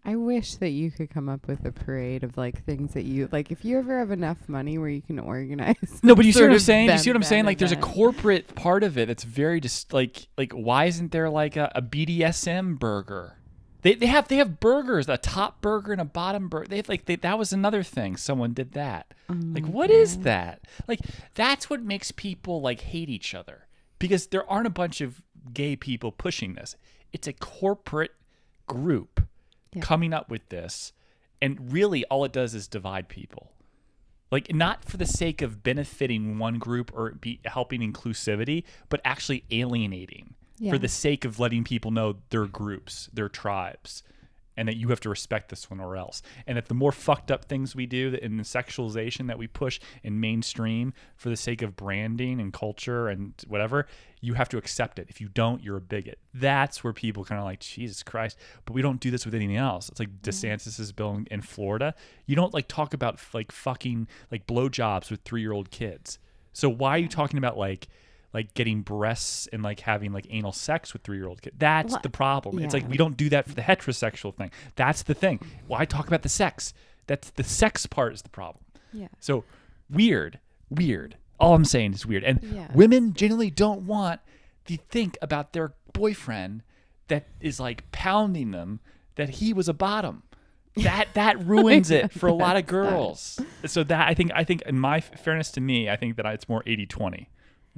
I wish that you could come up with a parade of like things that you like. If you ever have enough money where you can organize. No, but you see sort what I'm of saying? You see what I'm BenBen saying? Like there's a event. corporate part of it that's very just like why isn't there like a BDSM burger? They have burgers, a top burger and a bottom burger. That was another thing. Someone did that. Like what is that? Like that's what makes people like hate each other because there aren't a bunch of gay people pushing this. It's a corporate group coming up with this, and really all it does is divide people. Like not for the sake of benefiting one group or helping inclusivity, but actually alienating. For the sake of letting people know they're groups, they're tribes, and that you have to respect this one or else. And that the more fucked up things we do in the sexualization that we push in mainstream for the sake of branding and culture and whatever, you have to accept it. If you don't, you're a bigot. That's where people kind of like, Jesus Christ. But we don't do this with anything else. It's like DeSantis's bill in Florida. You don't like talk about like fucking like blowjobs with 3-year-old kids. So why are you talking about like getting breasts and like having like anal sex with 3-year-old kids? That's the problem. It's like we don't do that for the heterosexual thing. That's the thing. Why talk about the sex? That's the sex part is the problem. Yeah. So weird. All I'm saying is weird. And women generally don't want to think about their boyfriend that is like pounding them that he was a bottom. That ruins it for a lot of girls. So that I think in my fairness to me, I think that it's more 80-20.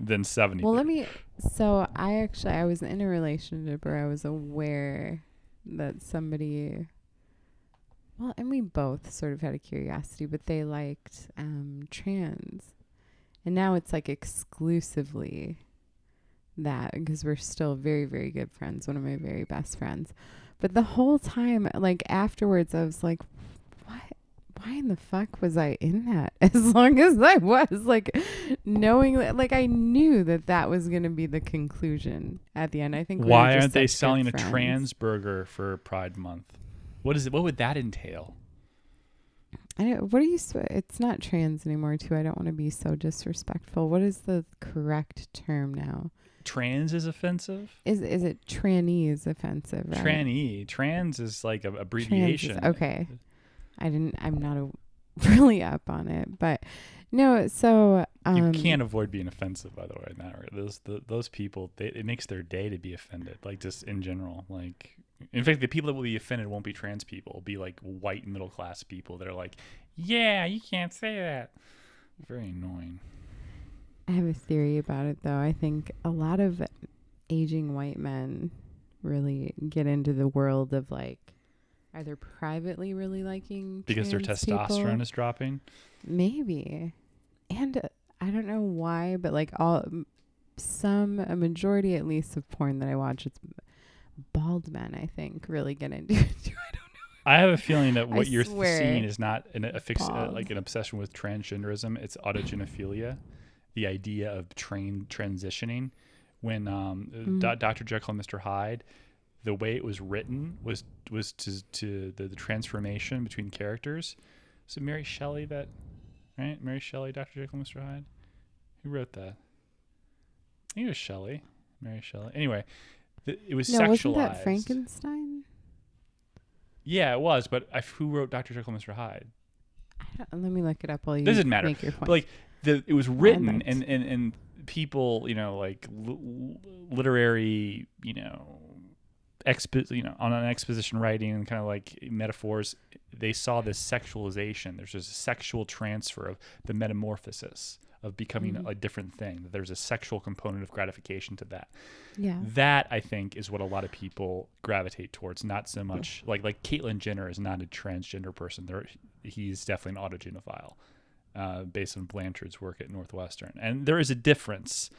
Than 70. Well, I was in a relationship where I was aware that somebody Well, and we both sort of had a curiosity, but they liked trans. And now it's like exclusively that, because we're still very, very good friends. One of my very best friends. But the whole time, like afterwards, I was like, what? Why in the fuck was I in that? As long as I was, like, knowing that, like, I knew that that was going to be the conclusion at the end. I think. Why aren't they selling a trans burger for Pride Month? What is it? What would that entail? What are you? It's not trans anymore, too. I don't want to be so disrespectful. What is the correct term now? Trans is offensive. Is it tranny is offensive? Right? Tranny. Trans is like an abbreviation. Okay. I'm not really up on it, but no. So you can't avoid being offensive, by the way. In that regard. Those people, it makes their day to be offended. Like just in general, like in fact, the people that will be offended won't be trans people. It'll be like white middle class people that are like, yeah, you can't say that. Very annoying. I have a theory about it, though. I think a lot of aging white men really get into the world of like either privately really liking because their testosterone people. is dropping. Maybe, and I don't know why, but like a majority at least of porn that I watch, it's bald men. I think really get into it. I don't know. I have a feeling that what you're swear. seeing is not like an obsession with transgenderism. It's autogenophilia, the idea of transitioning. When Dr. Jekyll and Mr. Hyde, the way it was written was to the transformation between characters. So Mary Shelley, right? Mary Shelley, Dr. Jekyll and Mr. Hyde. Who wrote that? I think it was Shelley. Mary Shelley. Anyway, it was sexualized. Wasn't that Frankenstein? Yeah, it was. But who wrote Dr. Jekyll and Mr. Hyde? Let me look it up while you doesn't matter. Make your point. But like it was written and people, like literary, on an exposition writing and kind of like metaphors, they saw this sexualization. There's just a sexual transfer of the metamorphosis of becoming a different thing. That there's a sexual component of gratification to that. Yeah. That I think is what a lot of people gravitate towards. Not so much like Caitlyn Jenner is not a transgender person. He's definitely an autogenophile, based on Blanchard's work at Northwestern, and there is a difference.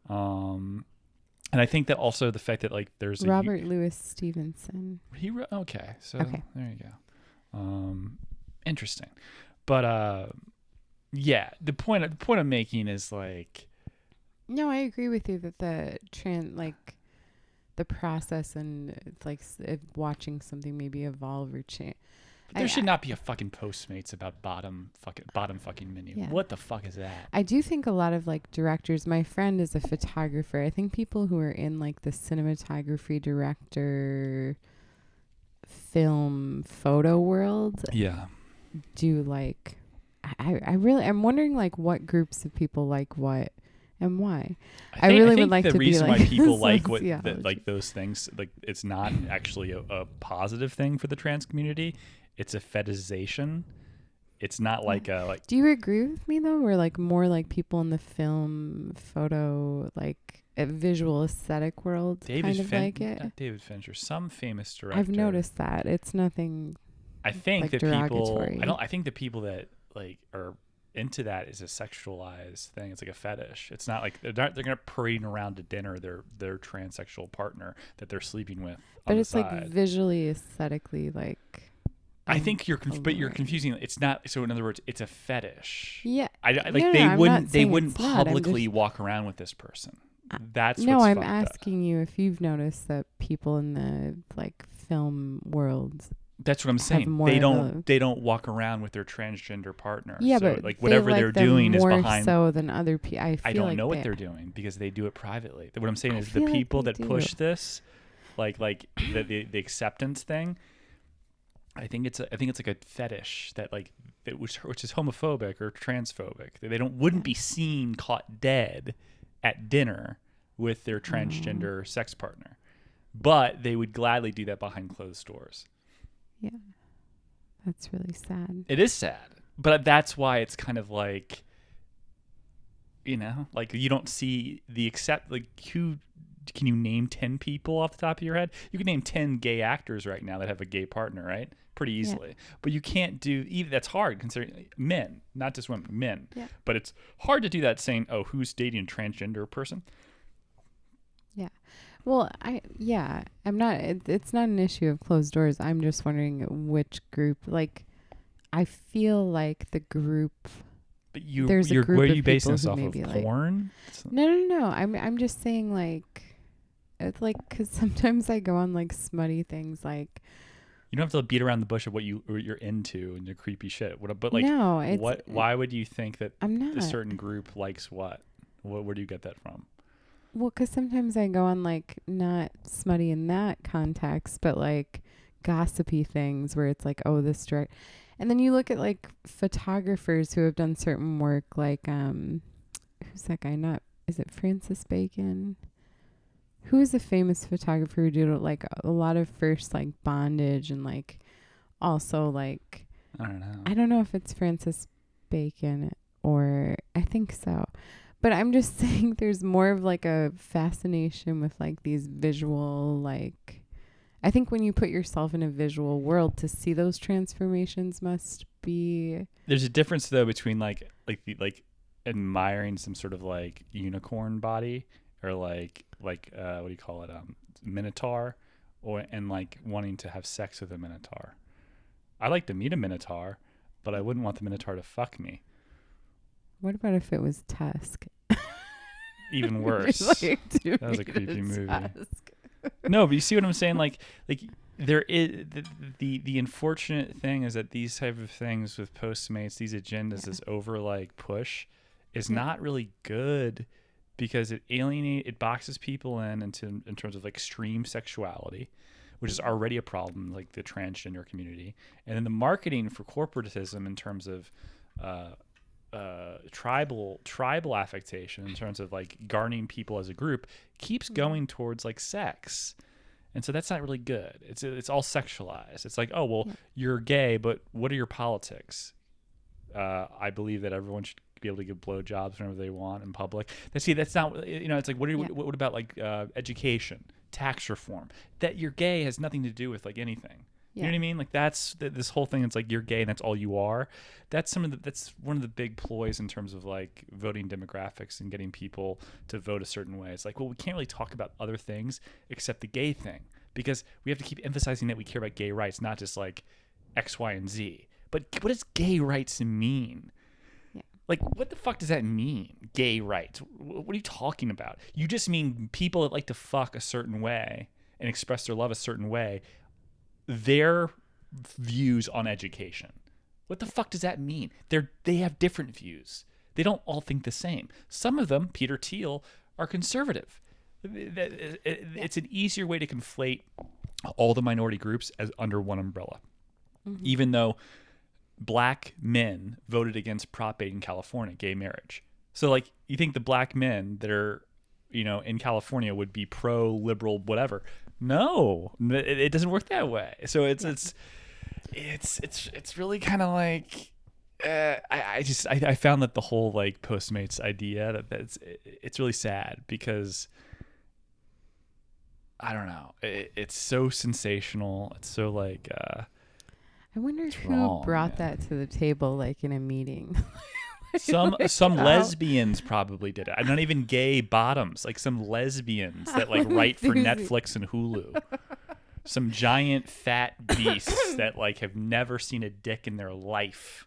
And I think that also the fact that like there's Robert Louis Stevenson. He wrote, okay, so there you go. Interesting, but yeah, the point I'm making is like, no, I agree with you that the the process and it's like watching something maybe evolve or change. There should not be a fucking Postmates about bottom fucking menu. Yeah. What the fuck is that? I do think a lot of like directors, my friend is a photographer. I think people who are in like the cinematography director film photo world. Yeah. Do like, I'm wondering like what groups of people like what and why. I really would like to be like. The reason why people like those things, like it's not actually a positive thing for the trans community. It's a fetishization. It's not like a like. Do you agree with me though? We're like more like people in the film, photo, like a visual aesthetic world, like it. Not David Fincher, some famous director. I've noticed that it's nothing. I think like that derogatory. people. I think the people that like are into that is a sexualized thing. It's like a fetish. It's not like they're gonna parade around to dinner their transsexual partner that they're sleeping with. But it's like visually, aesthetically, like. I think you're confusing. It's not. So in other words, it's a fetish. Yeah. They wouldn't publicly walk around with this person. That's no. I'm asking you if you've noticed that people in the like film world. That's what I'm saying. They don't walk around with their transgender partner. Yeah, so but like whatever they're doing is behind. More so than other people. I don't know what they're doing because they do it privately. What I'm saying is the people that push this, like the acceptance thing. I think it's like a fetish that which is homophobic or transphobic. They wouldn't be seen caught dead at dinner with their transgender sex partner, but they would gladly do that behind closed doors. Yeah, that's really sad. It is sad, but that's why it's kind of like, like you don't see the who can you name 10 people off the top of your head? You can name 10 gay actors right now that have a gay partner, right? Pretty easily. But you can't do even, that's hard considering men, not just women, men. Yeah. But it's hard to do that saying, oh, who's dating a transgender person? Yeah. Well, I'm not, it's not an issue of closed doors. I'm just wondering which group, like, I feel like the group. But there's a group where are of you basing people this who off of? maybe, like, Porn? No. I'm just saying, like, it's like, because sometimes I go on like smutty things, like. You don't have to beat around the bush of what you're into and your creepy shit. But like, no, it's, what? Why would you think that I'm not a certain group likes what? Where do you get that from? Well, because sometimes I go on like not smutty in that context, but like gossipy things where it's like, oh, this direct. And then you look at like photographers who have done certain work, like who's that guy? Is it Francis Bacon? Who is a famous photographer who did like a lot of first like bondage and like also like I don't know if it's Francis Bacon or I think so. But I'm just saying there's more of like a fascination with like these visual, like, I think when you put yourself in a visual world to see those transformations must be. There's a difference though between like admiring some sort of like unicorn body or like what do you call it? Minotaur and like wanting to have sex with a minotaur. I like to meet a minotaur, but I wouldn't want the minotaur to fuck me. What about if it was Tusk? Even worse. Like, that was a creepy movie. No, but you see what I'm saying? Like there is the unfortunate thing is that these type of things with Postmates, these agendas, this over like push, is not really good because it boxes people in terms of like extreme sexuality, which is already a problem, like the transgender community, and then the marketing for corporatism in terms of tribal affectation in terms of like garnering people as a group keeps going towards like sex, and so that's not really good. It's all sexualized. It's like, oh well, you're gay, but what are your politics? I believe that everyone should be able to give blowjobs whenever they want in public. That's not, it's like what about like education, tax reform? That you're gay has nothing to do with like anything. You know what I mean? Like that's this whole thing. It's like you're gay and that's all you are. That's one of the big ploys in terms of like voting demographics and getting people to vote a certain way. It's like, well, we can't really talk about other things except the gay thing because we have to keep emphasizing that we care about gay rights, not just like X, Y, and Z. But what does gay rights mean? Yeah. Like, what the fuck does that mean? Gay rights? What are you talking about? You just mean people that like to fuck a certain way and express their love a certain way. Their views on education. What the fuck does that mean? They have different views. They don't all think the same. Some of them, Peter Thiel, are conservative. It's an easier way to conflate all the minority groups as under one umbrella. Mm-hmm. Even though black men voted against Prop 8 in California, gay marriage. So like you think the black men that are in California would be pro-liberal, whatever. No, it doesn't work that way. So it's really kind of like I found that the whole like Postmates idea it's really sad because I don't know. It's so sensational. It's so like. I wonder who brought that to the table, like in a meeting. Some lesbians probably did it. I'm not even gay bottoms, like some lesbians that like write for Netflix and Hulu. Some giant fat beasts that like have never seen a dick in their life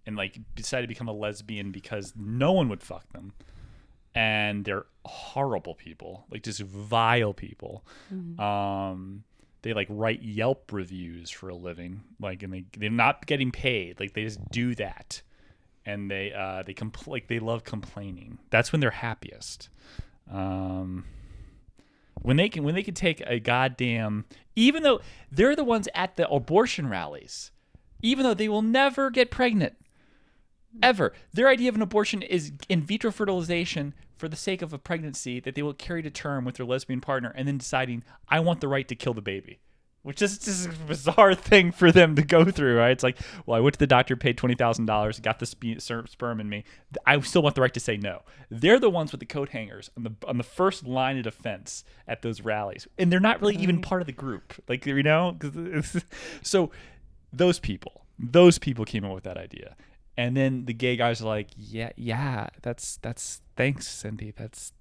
and like decided to become a lesbian because no one would fuck them. And they're horrible people, like just vile people. Mm-hmm. They like write Yelp reviews for a living, like, and they're not getting paid. Like they just do that. And they love complaining. That's when they're happiest. When they can take a goddamn, even though they're the ones at the abortion rallies, even though they will never get pregnant, ever. Their idea of an abortion is in vitro fertilization for the sake of a pregnancy that they will carry to term with their lesbian partner, and then deciding, I want the right to kill the baby. which is just a bizarre thing for them to go through, right? It's like, well, I went to the doctor, paid $20,000, got the sperm in me. I still want the right to say no. They're the ones with the coat hangers on the first line of defense at those rallies, and they're not really even part of the group, like, you know. So those people came up with that idea, and then the gay guys are like, yeah, that's thanks, Cindy. That's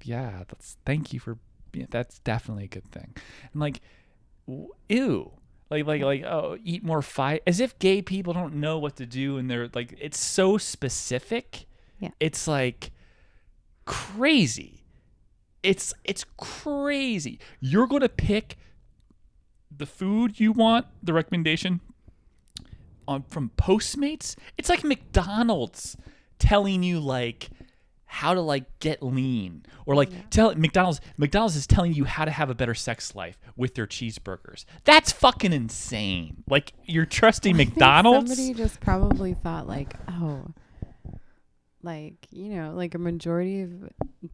thank you for, that's definitely a good thing. And like, ew, like oh, eat more fight, as if gay people don't know what to do, and they're like, it's so specific. Yeah, it's like crazy. It's crazy. You're gonna pick the food you want, the recommendation on from Postmates. It's like McDonald's telling you like how to like get lean, or like tell McDonald's is telling you how to have a better sex life with their cheeseburgers. That's fucking insane. Like, you're trusting McDonald's? Somebody just probably thought like, oh, like, you know, like a majority of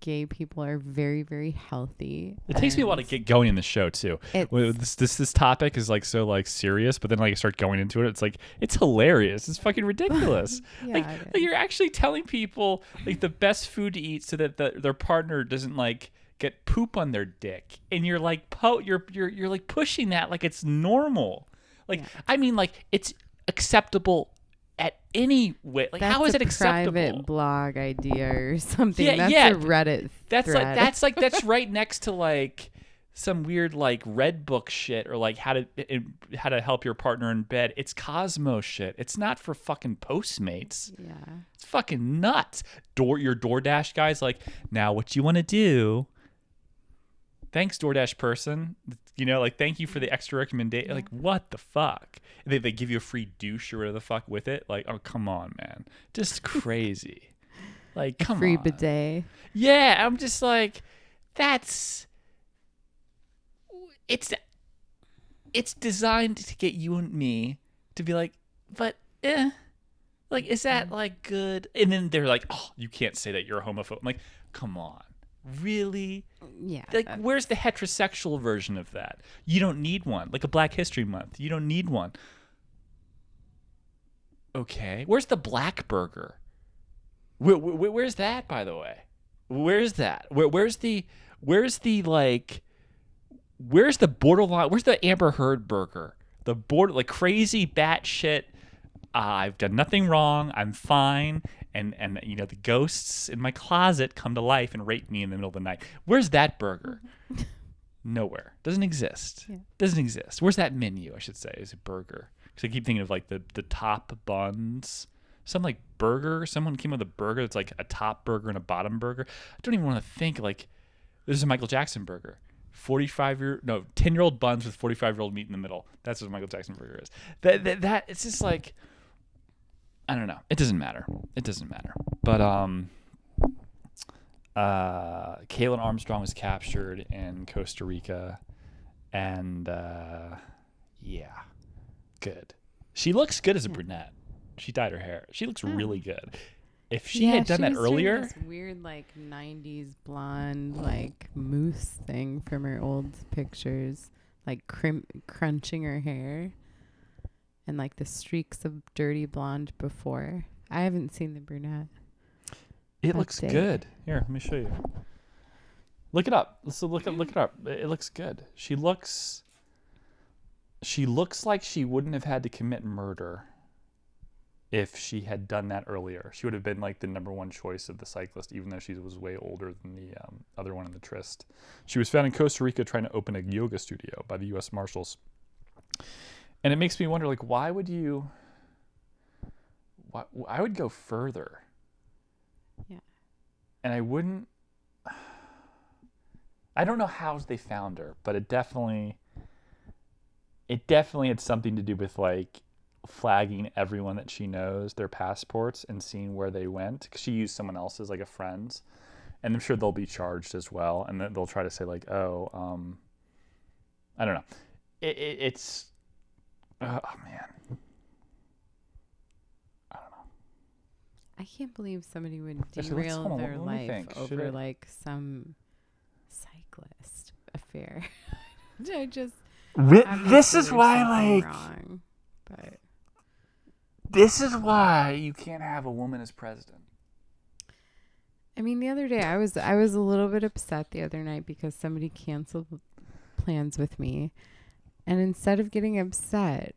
gay people are very, very healthy. It takes me a while to get going in the show too. This topic is like so like serious, but then like I start going into it, it's like, it's hilarious. It's fucking ridiculous. like you're actually telling people like the best food to eat so that their partner doesn't like get poop on their dick, and you're like you're like pushing that like it's normal. Like, I mean, like, it's acceptable at any way. Like, how is it acceptable? Private blog idea or something. Yeah, that's a Reddit thread. That's right next to like some weird like Red Book shit, or like how to help your partner in bed. It's Cosmo shit. It's not for fucking Postmates. Yeah, it's fucking nuts. Your DoorDash guy's like, now what you want to do? Thanks, DoorDash person. You know, like, thank you for the extra recommendation. Like, what the fuck? And they give you a free douche or whatever the fuck with it. Like, oh, come on, man. Just crazy. Like, come on. Free bidet. Yeah, I'm just like, it's designed to get you and me to be like, but like, is that like good? And then they're like, oh, you can't say that, you're a homophobe. I'm like, come on. Really? Yeah. Like, where's the heterosexual version of that? You don't need one. Like a Black History Month. You don't need one. Okay. Where's the black burger? Where's that, by the way? Where's that? Where's the like, where's the borderline? Where's the Amber Heard burger? The border, like, crazy batshit. I've done nothing wrong. I'm fine. And you know, the ghosts in my closet come to life and rape me in the middle of the night. Where's that burger? Nowhere. Doesn't exist. Yeah. Doesn't exist. Where's that menu, I should say, is a burger? Because I keep thinking of like the top buns. Some like burger. Someone came with a burger that's like a top burger and a bottom burger. I don't even want to think, like, there's a Michael Jackson burger. 10-year-old buns with 45-year-old meat in the middle. That's what a Michael Jackson burger is. That it's just like, I don't know. It doesn't matter. But Caitlin Armstrong was captured in Costa Rica, and yeah, good. She looks good as a brunette. She dyed her hair. She looks really good. If she had done that earlier, this weird like 90s blonde like mousse thing from her old pictures, like crunching her hair. And like the streaks of dirty blonde before. I haven't seen the brunette. It looks good. Here, let me show you. Look it up. Let's look it up. It looks good. She looks like she wouldn't have had to commit murder if she had done that earlier. She would have been like the number one choice of the cyclist, even though she was way older than the other one in the tryst. She was found in Costa Rica trying to open a yoga studio by the U.S. Marshals. And it makes me wonder, like, why would I would go further. Yeah. And I don't know how they found her, but it definitely had something to do with, like, flagging everyone that she knows, their passports, and seeing where they went. 'Cause she used someone else's, like a friend's. And I'm sure they'll be charged as well. And then they'll try to say, like, oh, I don't know. It's... Oh, man. I don't know. I can't believe somebody would derail their life over like some cyclist affair. This Obviously is there's why, something like, wrong, but this is why you can't have a woman as president. I mean, the other day I was a little bit upset the other night because somebody canceled plans with me, and instead of getting upset,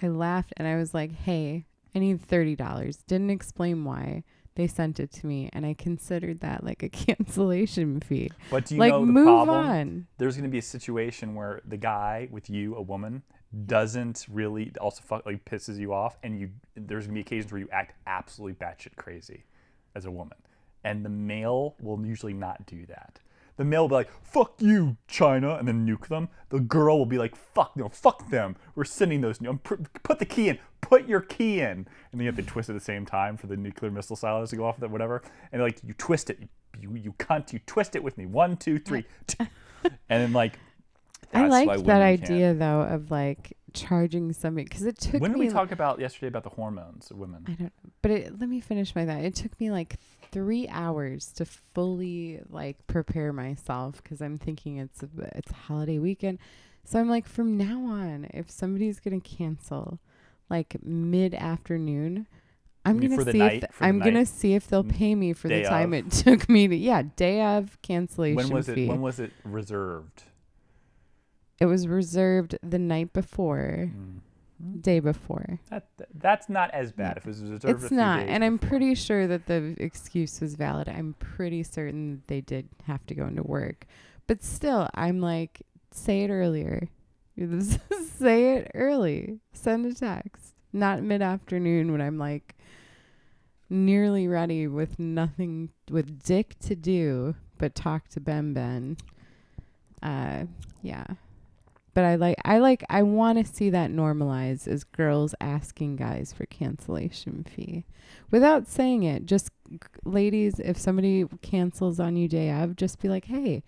I laughed and I was like, "Hey, I need $30." Didn't explain why. They sent it to me, and I considered that like a cancellation fee. But do you Like, know the move problem? on. There's going to be a situation where the guy with you, a woman, doesn't really also like pisses you off, and there's going to be occasions where you act absolutely batshit crazy as a woman, and the male will usually not do that. The male will be like, "Fuck you, China," and then nuke them. The girl will be like, "Fuck no, fuck them. We're sending those. Put the key in. Put your key in." And then you have to twist at the same time for the nuclear missile silos to go off, whatever. And like you twist it, you cunt, you twist it with me. 1, 2, 3, and then like. I That's why liked that women idea can't. though of like charging somebody because it took When did me. we talk about yesterday about the hormones of women? I don't. But let me finish my thought. It took me like 3 hours to fully like prepare myself because I'm thinking it's a holiday weekend. So I'm like, from now on, if somebody's gonna cancel, like mid-afternoon, I'm You mean gonna for the see night- if for the I'm gonna night? see if they'll pay me for the Day time of? it took me to day of cancellation When was it? fee. When was it reserved? It was reserved the night before, day before. That's not as bad. Yeah. If it was reserved, a It's few not, days and I'm before. pretty sure that the excuse was valid. I'm pretty certain they did have to go into work, but still, I'm like, say it earlier. Say it early. Send a text, not mid-afternoon when I'm like nearly ready with nothing, with dick to do but talk to BenBen. Yeah. But I want to see that normalized as girls asking guys for cancellation fee without saying it. Just ladies, if somebody cancels on you day of, just be like, "Hey,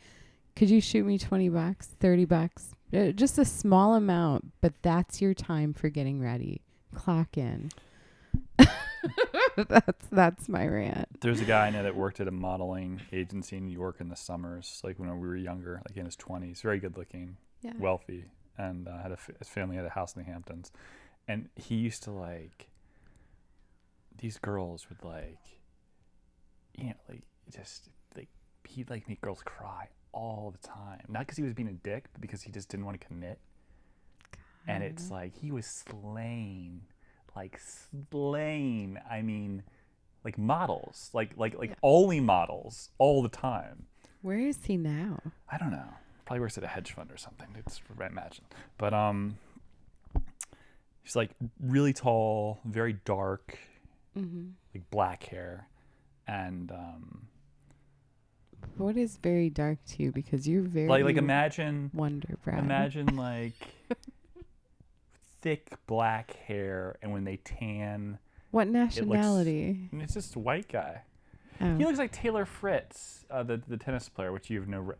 could you shoot me $20, $30? Just a small amount, but that's your time for getting ready. Clock in." That's my rant. There's a guy I know that worked at a modeling agency in New York in the summers, like when we were younger, like in his 20s. Very good looking, Yeah. wealthy, and his family had a house in the Hamptons. And he used to like, these girls would like, like just like, he'd like make girls cry all the time. Not because he was being a dick, but because he just didn't want to commit. And it's like, he was slaying. I mean, like models, like only models all the time. Where is he now? I don't know. Probably works at a hedge fund or something. It's I imagine. But he's like really tall, very dark, like black hair, and What is very dark to you? Because you're very like imagine Wonder Bread. Imagine like thick black hair, and when they tan, What nationality? it's just a white guy. Oh. He looks like Taylor Fritz, the tennis player, which you have no.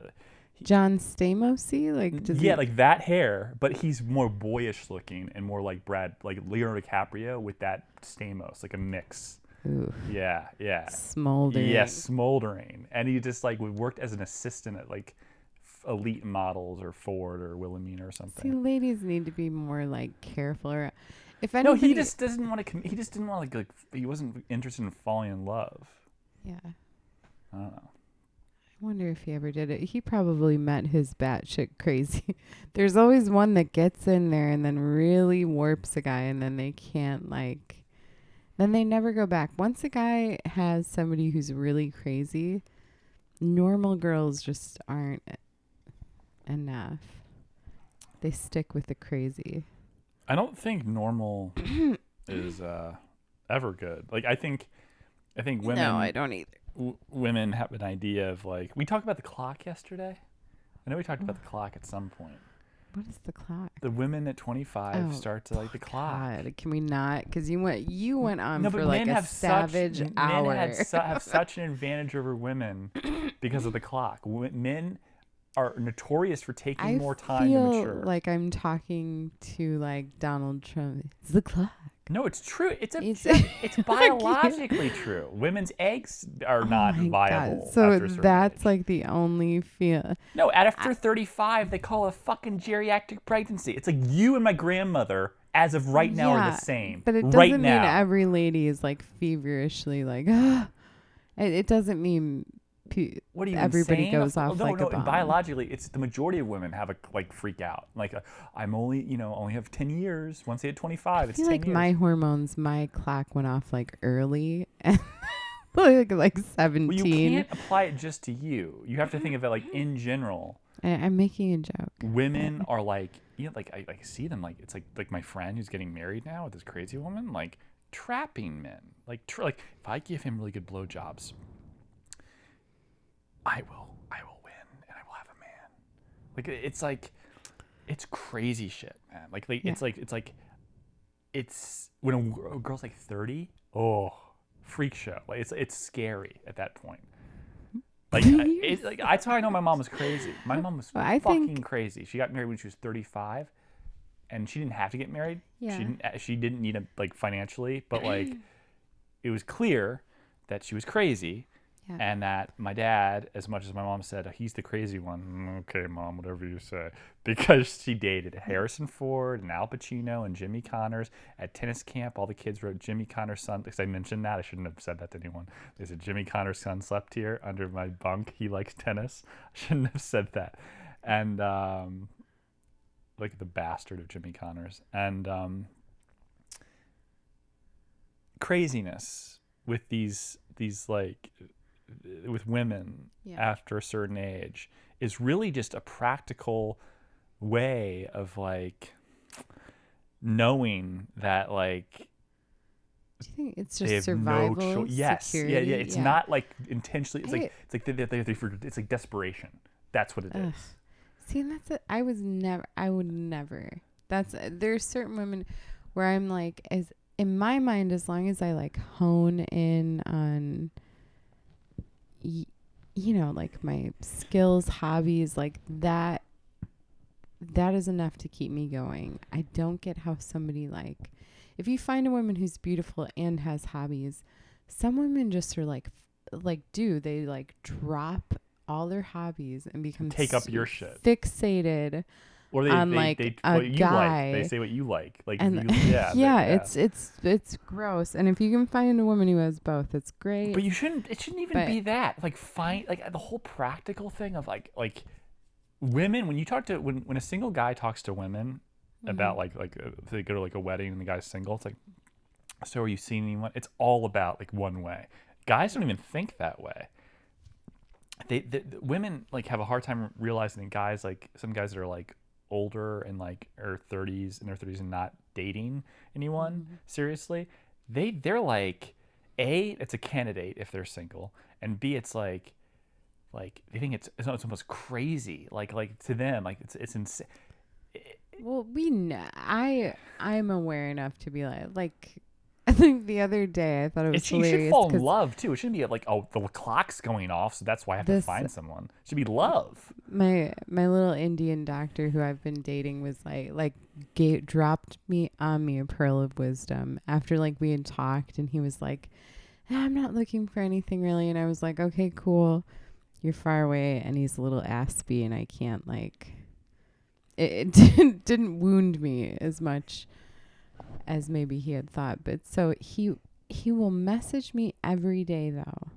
John Stamos-y? Like, does he, Like that hair, but he's more boyish looking and more like Leonardo DiCaprio with that Stamos, like a mix. Ooh, Yeah. smoldering. Yeah, smoldering. And he just like worked as an assistant at like elite models or Ford or Wilhelmina or See, something. ladies need to be more like careful. Or if No, anybody, he just doesn't want to. He just didn't want to like. He wasn't interested in falling in love. Yeah. I don't know. I wonder if he ever did it. He probably met his batshit crazy. There's always one that gets in there and then really warps a guy, and then they can't like. Then they never go back. Once a guy has somebody who's really crazy, normal girls just aren't enough. They stick with the crazy. I don't think normal is ever good. Like I think women. No, I don't either. Women have an idea of like we talked about the clock yesterday. I know we talked about the clock at some point. What is the clock? The women at 25 Oh, start to like the clock. God, can we not? Because you went on No, for but like men a have savage such, hour. Men have such an advantage over women because of the clock. Men are notorious for taking more time to feel mature. like I'm talking to like Donald Trump. It's the clock. No, it's true. It's It's biologically true. Women's eggs are Oh not my viable God. So after a certain that's age. like the only feel. No, after 35, they call it a fucking geriatric pregnancy. It's like you and my grandmother, as of right now, are the same. But it Right doesn't mean now. every lady is like feverishly like, ah. It doesn't mean What are you everybody insane? goes off No, like no. a bomb. Biologically, it's the majority of women have a freak out. Like I'm only have 10 years. Once they hit 25, I it's feel 10 like years. my hormones, my clock went off like early, and like 17. Well, you can't apply it just to you. You have to think of it like in general. I'm making a joke. Women are like, like I see them like it's like my friend who's getting married now with this crazy woman, like trapping men. Like like if I give him really good blowjobs, I will win and I will have a man. Like it's crazy shit, man. It's when a girl's like 30, oh, freak show. Like it's scary at that point. Like, that's how I know my mom was crazy. My mom was fucking crazy. She got married when she was 35, and she didn't have to get married. Yeah. She didn't need it like financially, but like it was clear that she was crazy, Yeah. and that my dad, as much as my mom said he's the crazy one, okay, mom, whatever you say, because she dated Harrison Ford and Al Pacino and Jimmy Connors at tennis camp. All the kids wrote Jimmy Connor's son, because I mentioned that. I shouldn't have said that to anyone. They said Jimmy Connor's son slept here under my bunk. He likes tennis. I shouldn't have said that. And like the bastard of Jimmy Connors. And craziness with these like with women after a certain age is really just a practical way of like knowing that like Do you think it's they just have no survival? yes, Security? yeah. It's not like intentionally. It's like it's like desperation. That's what it is. See, and that's it. I would never. There's certain women where I'm like, as in my mind, as long as I like hone in on, like my skills, hobbies, like that is enough to keep me going. I don't get how somebody like, if you find a woman who's beautiful and has hobbies, some women just are like they like drop all their hobbies and become take up your shit, fixated or on they a you guy. Like. They say what you like, And yeah. It's gross. And if you can find a woman who has both, it's great. But it shouldn't even be that. Like find like the whole practical thing of like women, when you talk to when a single guy talks to women about like if they go to like a wedding and the guy's single, it's like, so are you seeing anyone? It's all about like one way. Guys don't even think that way. The women like have a hard time realizing that guys, like some guys that are like older and like are 30s and not dating anyone seriously, they're like, A, it's a candidate if they're single, and B, it's like they think it's almost crazy, like to them, like it's insane. Well, I'm aware enough to be like I think the other day I thought it was hilarious. You should fall in love too. It shouldn't be like, oh, the clock's going off, so that's why I have to find someone. It should be love. My little Indian doctor who I've been dating was dropped on me a pearl of wisdom after like we had talked, and he was like, I'm not looking for anything really, and I was like, okay, cool. You're far away, and he's a little aspy, and I can't like. It didn't wound me as much as maybe he had thought, but so he will message me every day though,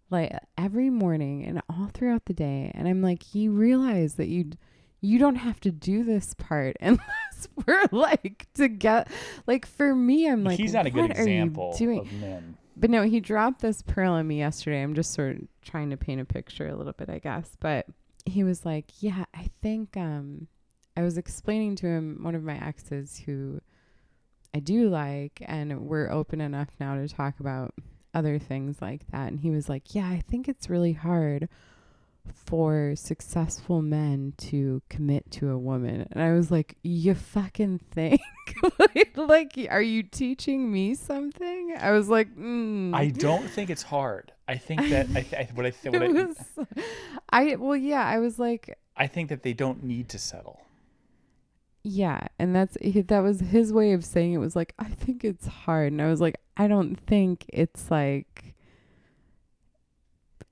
like every morning and all throughout the day, and I'm like, you realize that you don't have to do this part unless we're like to get like, for me, I'm like, he's not a good example of men. But no, he dropped this pearl on me yesterday. I'm just sort of trying to paint a picture a little bit, I guess, but he was like, yeah, I think I was explaining to him one of my exes who I do like, and we're open enough now to talk about other things like that. And he was like, yeah, I think it's really hard for successful men to commit to a woman. And I was like, you fucking think? like, are you teaching me something? I was like, I don't think it's hard. I think that I was like, I think that they don't need to settle. Yeah, and that was his way of saying it. Was like, I think it's hard, and I was like, I don't think it's like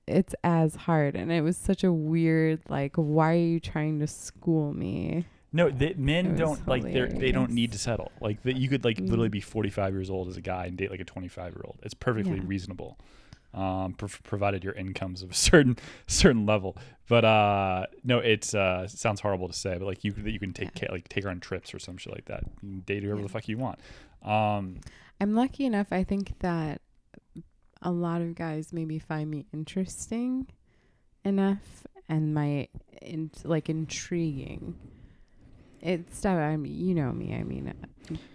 it's as hard. And it was such a weird, like, why are you trying to school me? No, It men was don't like they don't need to hilarious. settle. Like you could like literally Mm. be 45 years old as a guy and date like a 25-year-old. It's perfectly Yeah. reasonable, provided your income's of a certain level. But no, it's it sounds horrible to say, but like you can take take her on trips or some shit like that. You can date whoever Yeah. the fuck you want. Um, I'm lucky enough. I think that a lot of guys maybe find me interesting enough and like intriguing. It's stuff you know me. I mean,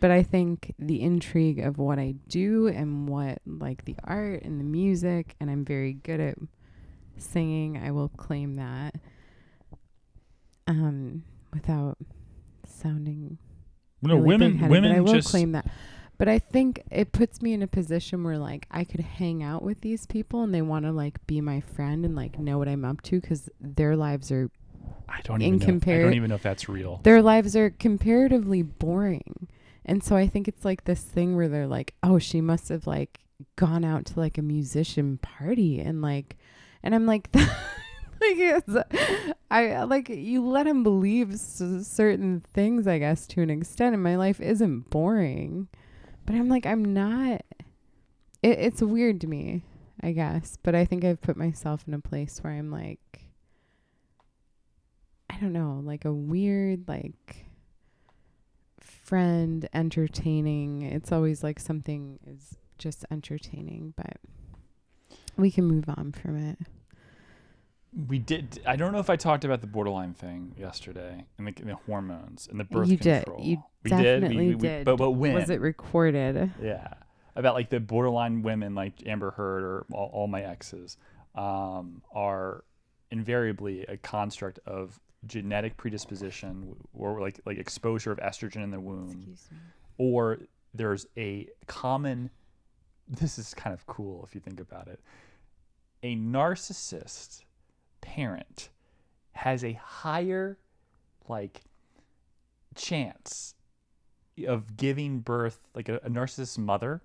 but I think the intrigue of what I do and what like the art and the music, and I'm very good at singing. I will claim that. Without sounding no, really big-headed, but I women will just claim that. But I think it puts me in a position where like I could hang out with these people and they want to like be my friend and like know what I'm up to because their lives are I don't even know if that's real. comparatively boring. And so I think it's like this thing where they're like, oh, she must have like gone out to like a musician party and I'm like like I like you let him believe certain things, I guess, to an extent, and my life isn't boring. But I'm like, I'm not. It's weird to me, I guess. But I think I've put myself in a place where I'm like, I don't know, like a weird, like, friend, entertaining. It's always like something is just entertaining, but we can move on from it. We did. I don't know if I talked about the borderline thing yesterday and the hormones and the birth You control. did. You We definitely did. did. But when Was it recorded? Yeah, about like the borderline women, like Amber Heard or all my exes, are invariably a construct of genetic predisposition or like exposure of estrogen in the womb, Excuse me. or there's a common. This is kind of cool if you think about it. A narcissist parent has a higher like chance of giving birth, like a narcissist mother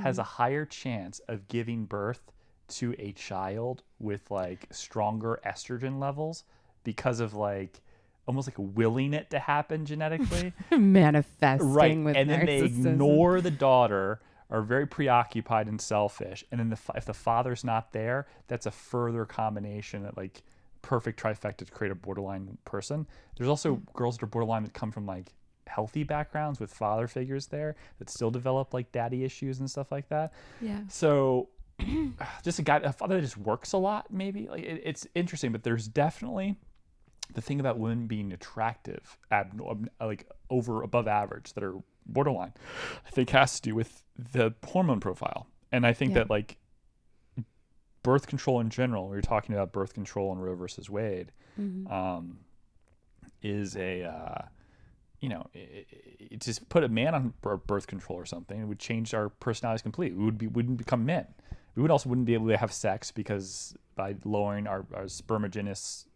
has a higher chance of giving birth to a child with like stronger estrogen levels because of like almost like willing it to happen genetically. Manifesting Right. with And then they narcissism. ignore the daughter, are very preoccupied and selfish, and then if the father's not there, that's a further combination that like perfect trifecta to create a borderline person. There's also girls that are borderline that come from like healthy backgrounds with father figures there that still develop like daddy issues and stuff like that. Yeah. So just a father that just works a lot, maybe like it's interesting, but there's definitely the thing about women being attractive, like above average, that are borderline, I think has to do with the hormone profile. And I think that like birth control in general, we were talking about birth control in Roe versus Wade, is a, it just put a man on birth control or something, it would change our personalities completely. Wouldn't become men. We wouldn't be able to have sex because by lowering our spermogenous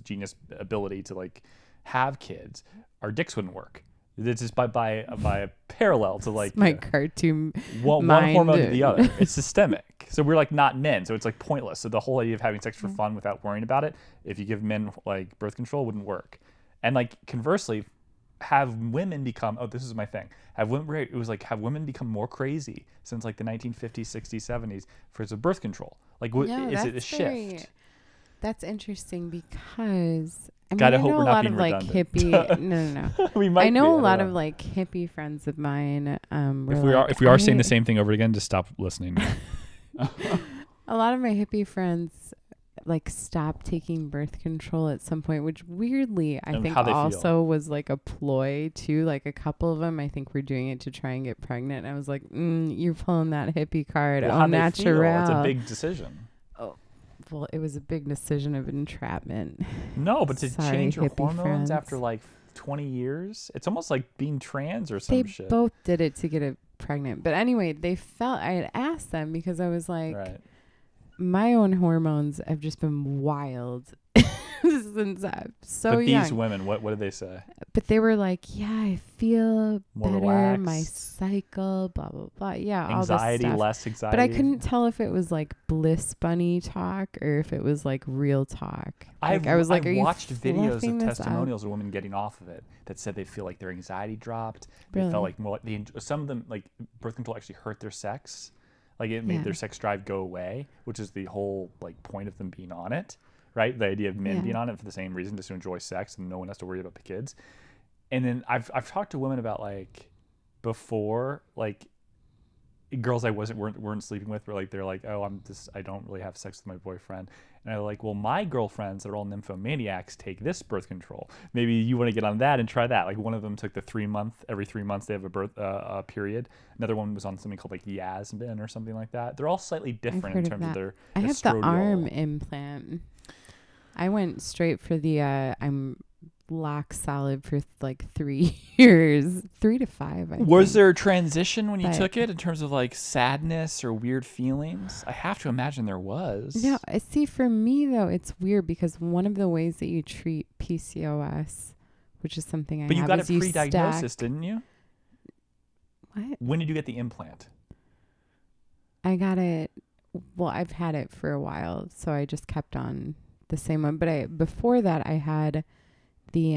genius ability to like have kids, our dicks wouldn't work. It's just by a parallel to like My cartoon one mind. hormone to the other. It's systemic. So we're like not men. So it's like pointless. So the whole idea of having sex for fun without worrying about it, if you give men like birth control, wouldn't work. And like conversely, have women become, this is my thing. Have women become more crazy since like the 1950s, 60s, 70s for the birth control? Like is it a shift? That's interesting because Gotta I hope know we're a not lot being of like redundant. hippie. No. We might I know be, a don't lot know. of like hippie friends of mine. If we are saying the same thing over again, just stop listening. A lot of my hippie friends like stopped taking birth control at some point, which weirdly I think also was like a ploy too. Like a couple of them, I think, were doing it to try and get pregnant. And I was like, you're pulling that hippie card. Well, oh, natural. It's a big decision. Well, it was a big decision of entrapment. No, but to change your hormones friends. after like 20 years, it's almost like being trans or some shit. They both did it to get pregnant. But anyway, I had asked them because I was like, right. My own hormones have just been wild. since I'm so but young. these women, what did they say? But they were like, yeah, I feel More better, relaxed? my cycle, blah, blah, blah. Yeah, all this Anxiety, stuff. less anxiety. But I couldn't tell if it was like bliss bunny talk or if it was like real talk. Like, I was like, I've are you watched videos fluffing of this up? testimonials of women getting off of it that said they feel like their anxiety dropped. They Really? felt like more like some of them, like birth control actually hurt their sex. Like it made Yeah. their sex drive go away, which is the whole like point of them being on it, right? The idea of men Yeah. being on it for the same reason, just to enjoy sex and no one has to worry about the kids. And then I've talked to women about like before, like girls I weren't sleeping with were like, they're like, oh, I don't really have sex with my boyfriend. And I'm like, well, my girlfriends that are all nymphomaniacs take this birth control. Maybe you want to get on that and try that. Like one of them took the 3 month, every 3 months they have a birth period. Another one was on something called like Yasmin or something like that. They're all slightly different in terms of their I have the estradiol. arm implant. I went straight for the I'm lock solid for like 3 years, 3 to 5. Was there a transition when you But- took it in terms of like sadness or weird feelings? I have to imagine there was. No, I see. For me though, it's weird because one of the ways that you treat PCOS, which is something I But you have, got is a you pre-diagnosis, stack. didn't you? What? When did you get the implant? I got it. Well, I've had it for a while, so I just kept on the same one. But before that, I had the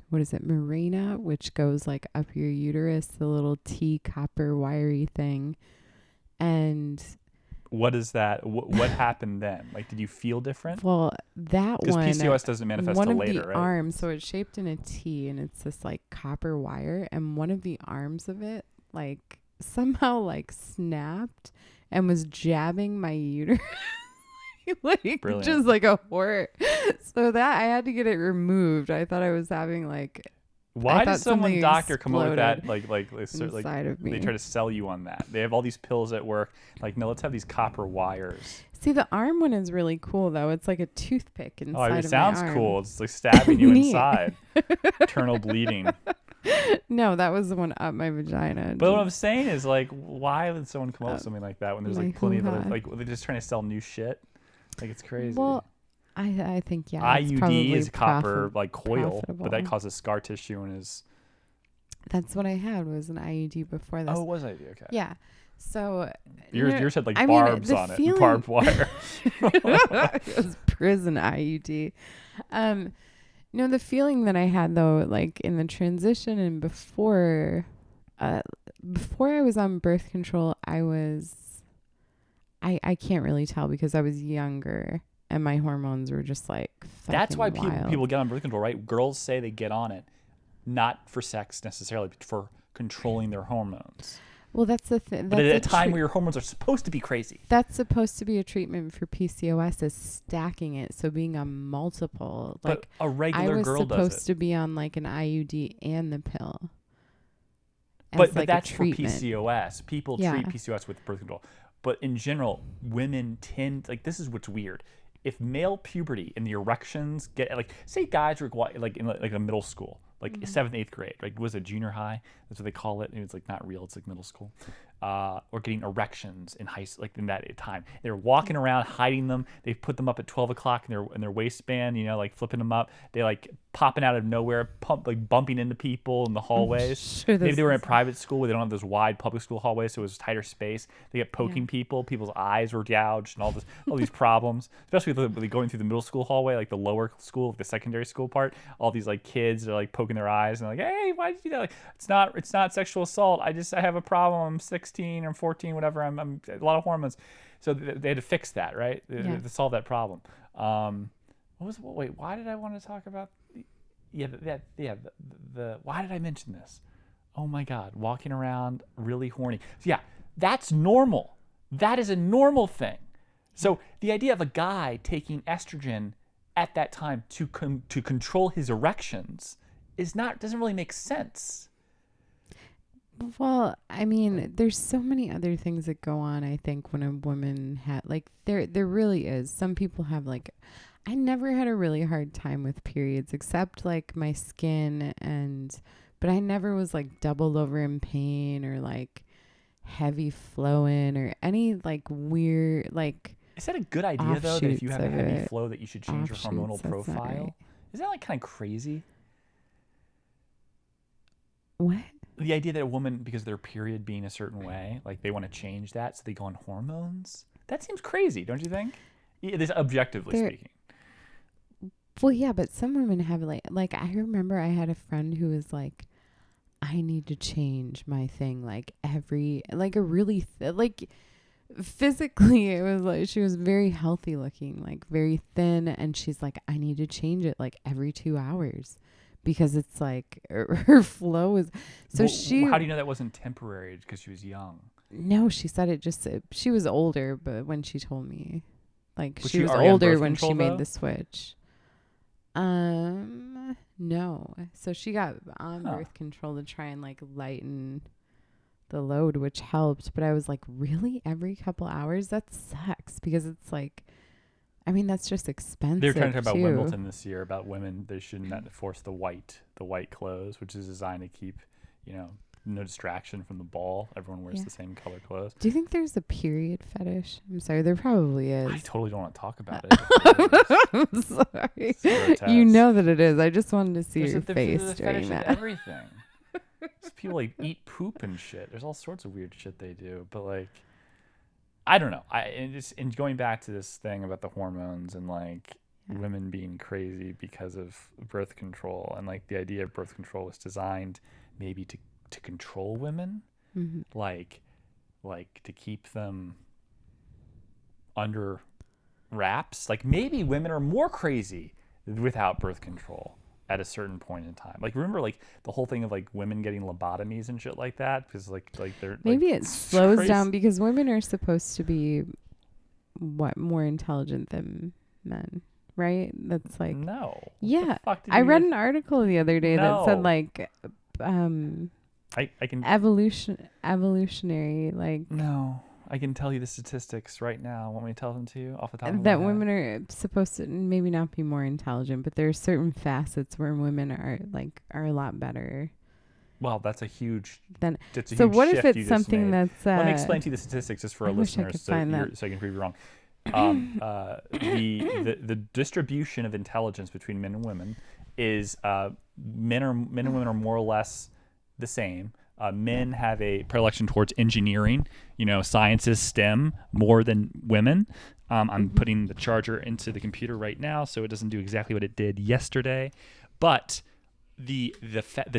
what is it, Mirena, which goes like up your uterus, the little T copper wiry thing. And What is that? What happened then? Like, did you feel different? well, that Because one, PCOS doesn't manifest one till of later, the right? arms, so it's shaped in a T, and it's this like copper wire, and one of the arms of it like somehow like snapped and was jabbing my uterus. Like Brilliant. just like a horror. So that I had to get it removed. I thought I was having like Why thought does someone something doctor come up with that? exploded Like inside of me. they try to sell you on that. They have all these pills at work. Like, no, let's have these copper wires. See, the arm one is really cool though. It's like a toothpick inside Oh, it of my sounds arm. cool. It's like stabbing you Neat. inside. Internal bleeding. No, that was the one up my vagina. But what I'm saying is, like, why would someone come up with Oh, something like that when there's my like plenty of other, hoo-ha. like they're just trying to sell new shit? Like, it's crazy. Well, I think it's IUD probably is copper like coil, but that profitable. causes scar tissue and is. That's what I had was an IUD before this. Oh, it was IUD? Okay. Yeah. So Yours had like I mean, barbs the on it, feeling- barbed wire. it was prison IUD. No, the feeling that I had though, like in the transition and before I was on birth control, I can't really tell because I was younger and my hormones were just like That's why fucking wild. people get on birth control, right? Girls say they get on it, not for sex necessarily, but for controlling their hormones. Well, that's the thing. But at a time where your hormones are supposed to be crazy. That's supposed to be a treatment for PCOS, is stacking it. So being on multiple, But like a I regular was girl does supposed it. to be on like an IUD and the pill. But as, like, a that's for treatment. PCOS. People Yeah. treat PCOS with birth control. But in general, women tend, like, this is what's weird. If male puberty and the erections get, like, say guys are like in like a middle school, like Mm-hmm. 7th, 8th grade, like was it junior high? That's what they call it. And it's like not real. It's like middle school. Or getting erections in like in that time. They're walking around hiding them. They put them up at 12 o'clock in their waistband, you know, like flipping them up. They like popping out of nowhere, like bumping into people in the hallways. Sure, Maybe this they were in is- private school where they don't have those wide public school hallways, so it was tighter space. They get poking people. People's eyes were gouged and all these problems. Especially with going through the middle school hallway, like the lower school, the secondary school part. All these like kids are like poking their eyes and they're like, "Hey, why did you do that?" Like, it's not sexual assault. I have a problem. I'm 16 or 14, whatever. I'm a lot of hormones. So they had to fix that, right? They had to solve that problem. Wait, why did I want to talk about? Why did I mention this? Oh my God, walking around really horny. So yeah, that's normal. That is a normal thing. So the idea of a guy taking estrogen at that time to control his erections doesn't really make sense. Well, I mean, there's so many other things that go on. I think when a woman there really is. Some people have like, I never had a really hard time with periods except like my skin but I never was like doubled over in pain or like heavy flowing or any like weird like. Is that a good idea though? That if you have a Offshoots of heavy it. flow, that you should change your hormonal Offshoots, that's not profile? right. Is that like kind of crazy? What? The idea that a woman, because of their period being a certain way, like they want to change that, so they go on hormones. That seems crazy, don't you think? Yeah, this objectively speaking. Well, yeah, but some women have like I remember I had a friend who was like, I need to change my thing like every like a really like physically it was like she was very healthy looking, like very thin, and she's like, I need to change it like every 2 hours because it's like her flow is so How do you know that wasn't temporary because she was young? No, she said it just she was older, but when she told me like Was she she was already on older birth when control, she made though? the switch. No. So she got on birth control to try and like lighten the load, which helped. But I was like, really? Every couple hours? That sucks because it's like, I mean, that's just expensive. They were trying to talk about too. Wimbledon this year about women. They shouldn't force the white clothes, which is designed to keep, no distraction from the ball. Everyone wears the same color clothes. Do you think there's a period fetish? I'm sorry, there probably is. I totally don't want to talk about it. I'm sorry. It's You know that it is. I just wanted to see your face there's a during fetish that. of everything. People like eat poop and shit. There's all sorts of weird shit they do. But like, I don't know. And going back to this thing about the hormones and like women being crazy because of birth control, and like the idea of birth control was designed maybe to control women, like to keep them under wraps. Like maybe women are more crazy without birth control at a certain point in time. Like remember like the whole thing of like women getting lobotomies and shit like that because like they're maybe like, it slows crazy. down because women are supposed to be more intelligent than men, right? That's like No. Yeah. What the fuck I read an article the other day that said like I can evolutionary like No. I can tell you the statistics right now. Want me to tell them to you off the top of my that head? women are supposed to maybe not be more intelligent, but there are certain facets where women are a lot better. Well, that's a huge. Than That's a so huge what if shift it's you just something made. that's Let me explain to you the statistics just for our I wish I listeners, could so find that. so I can prove you wrong. The distribution of intelligence between men and women is men and women are more or less the same. Men have a predilection towards engineering, sciences, STEM, more than women. I'm putting the charger into the computer right now, so it doesn't do exactly what it did yesterday. But the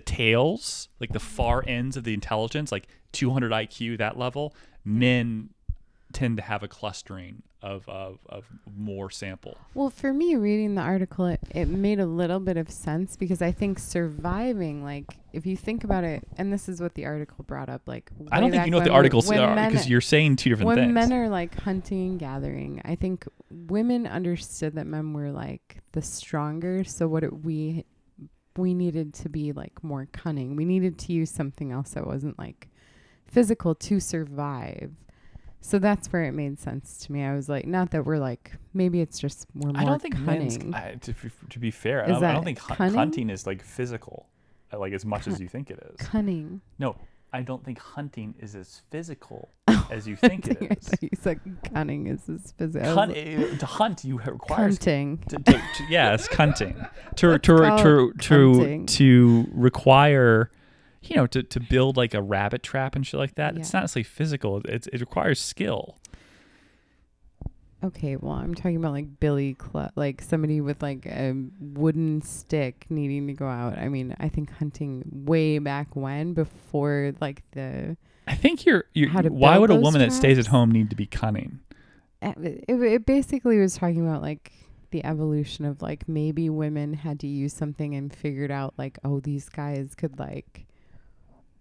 tails, like the far ends of the intelligence, like 200 IQ, that level, men tend to have a clustering of more sample. Well, for me, reading the article, it made a little bit of sense because I think surviving, like, if you think about it, and this is what the article brought up, like, I don't think you know what the articles are because you're saying two different things. When men are like hunting and gathering, I think women understood that men were like the stronger. So we needed to be like more cunning. We needed to use something else that wasn't like physical to survive. So that's where it made sense to me. I was like, not that we're like, maybe it's just we're more I don't think cunning. to be fair, I don't think hunting is like physical, like as much as you think it is. Cunning. No, I don't think hunting is as physical as you think it is. I thought you said cunning is as physical. To hunt, you requires Cunting. Yes, cunting. Cunting. To require, to build like a rabbit trap and shit like that. Yeah. It's not necessarily physical. It requires skill. Okay, well, I'm talking about like billy club, like somebody with like a wooden stick needing to go out. I mean, I think hunting way back when, before like the. I think you're how to why build would a those woman that stays at traps? home need to be cunning? It basically was talking about like the evolution of like maybe women had to use something and figured out like, oh, these guys could like,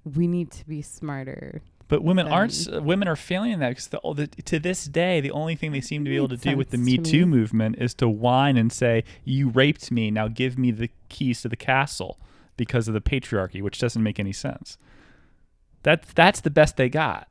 we need to be smarter. But women are failing in that because to this day, the only thing they seem to be able to do with the Me Too movement is to whine and say, you raped me, now give me the keys to the castle, because of the patriarchy, which doesn't make any sense. That's the best they got.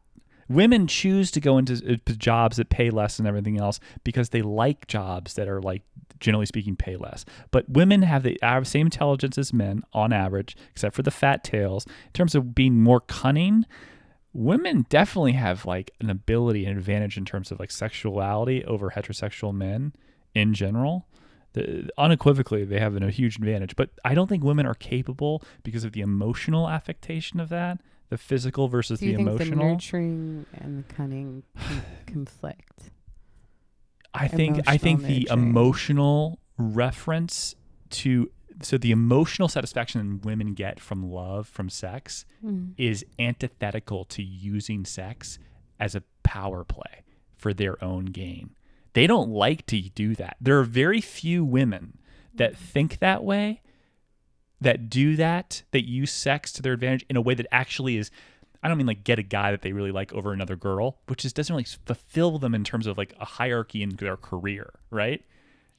Women choose to go into jobs that pay less and everything else because they like jobs that are like, generally speaking, pay less. But women have the same intelligence as men on average, except for the fat tails. In terms of being more cunning, women definitely have like an ability and advantage in terms of like sexuality over heterosexual men in general. Unequivocally, they have a huge advantage, but I don't think women are capable because of the emotional affectation of that, the physical versus Do you the think emotional. the nurturing and the cunning conflict? I think the nurturing. emotional reference to the emotional satisfaction women get from love, from sex, is antithetical to using sex as a power play for their own gain. They don't like to do that. There are very few women that think that way, that do that, that use sex to their advantage in a way that actually is, I don't mean like get a guy that they really like over another girl, which just doesn't really fulfill them in terms of like a hierarchy in their career, right?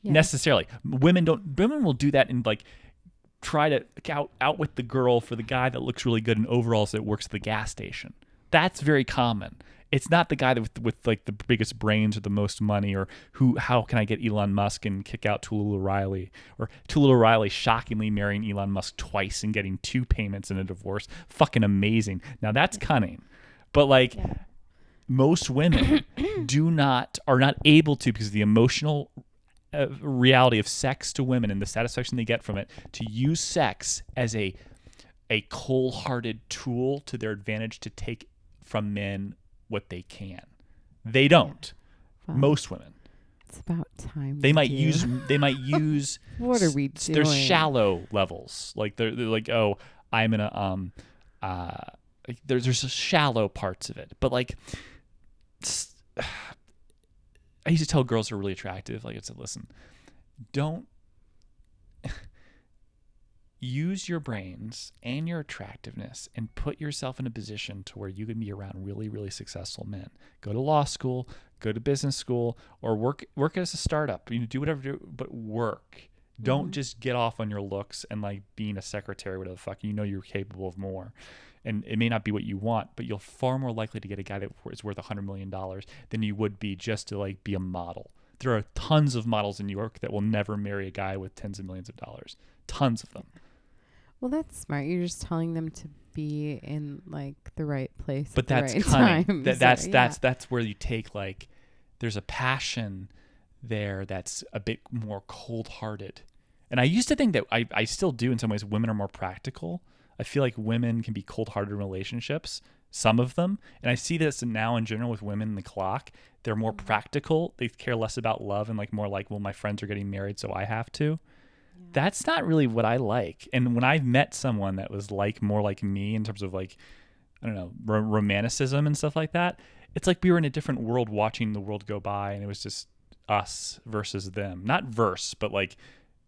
Yeah. Necessarily. Women will do that and like try to out with the girl for the guy that looks really good in overalls that works at the gas station. That's very common. It's not the guy that with like the biggest brains or the most money, or how can I get Elon Musk and kick out Tallulah O'Reilly, or Tallulah O'Reilly shockingly marrying Elon Musk twice and getting 2 payments in a divorce. Fucking amazing. Now that's cunning. But like most women are not able to, because of the emotional reality of sex to women and the satisfaction they get from it, to use sex as a cold-hearted tool to their advantage to take from men what they can. They don't. Well, most women. It's about time. They might use What are we doing? There's shallow levels. Like they're like, oh, I'm gonna there's shallow parts of it. But like I used to tell girls who are really attractive, like I said, listen, don't use your brains and your attractiveness and put yourself in a position to where you can be around really, really successful men. Go to law school, go to business school, or work as a startup. Do whatever, but work. Don't just get off on your looks and like being a secretary, whatever the fuck. You know you're capable of more. And it may not be what you want, but you're far more likely to get a guy that is worth $100 million than you would be just to like be a model. There are tons of models in New York that will never marry a guy with tens of millions of dollars. Tons of them. Well, that's smart. You're just telling them to be in like the right place. But that's right cunning. That's where you take like, there's a passion there that's a bit more cold-hearted. And I used to think that I still do in some ways. Women are more practical. I feel like women can be cold-hearted in relationships, some of them. And I see this now in general with women in the clock. They're more practical. They care less about love and like more like, well, my friends are getting married, so I have to. That's not really what I like. And when I've met someone that was like more like me in terms of like, I don't know, romanticism and stuff like that, it's like we were in a different world watching the world go by, and it was just us versus them. Not verse, but like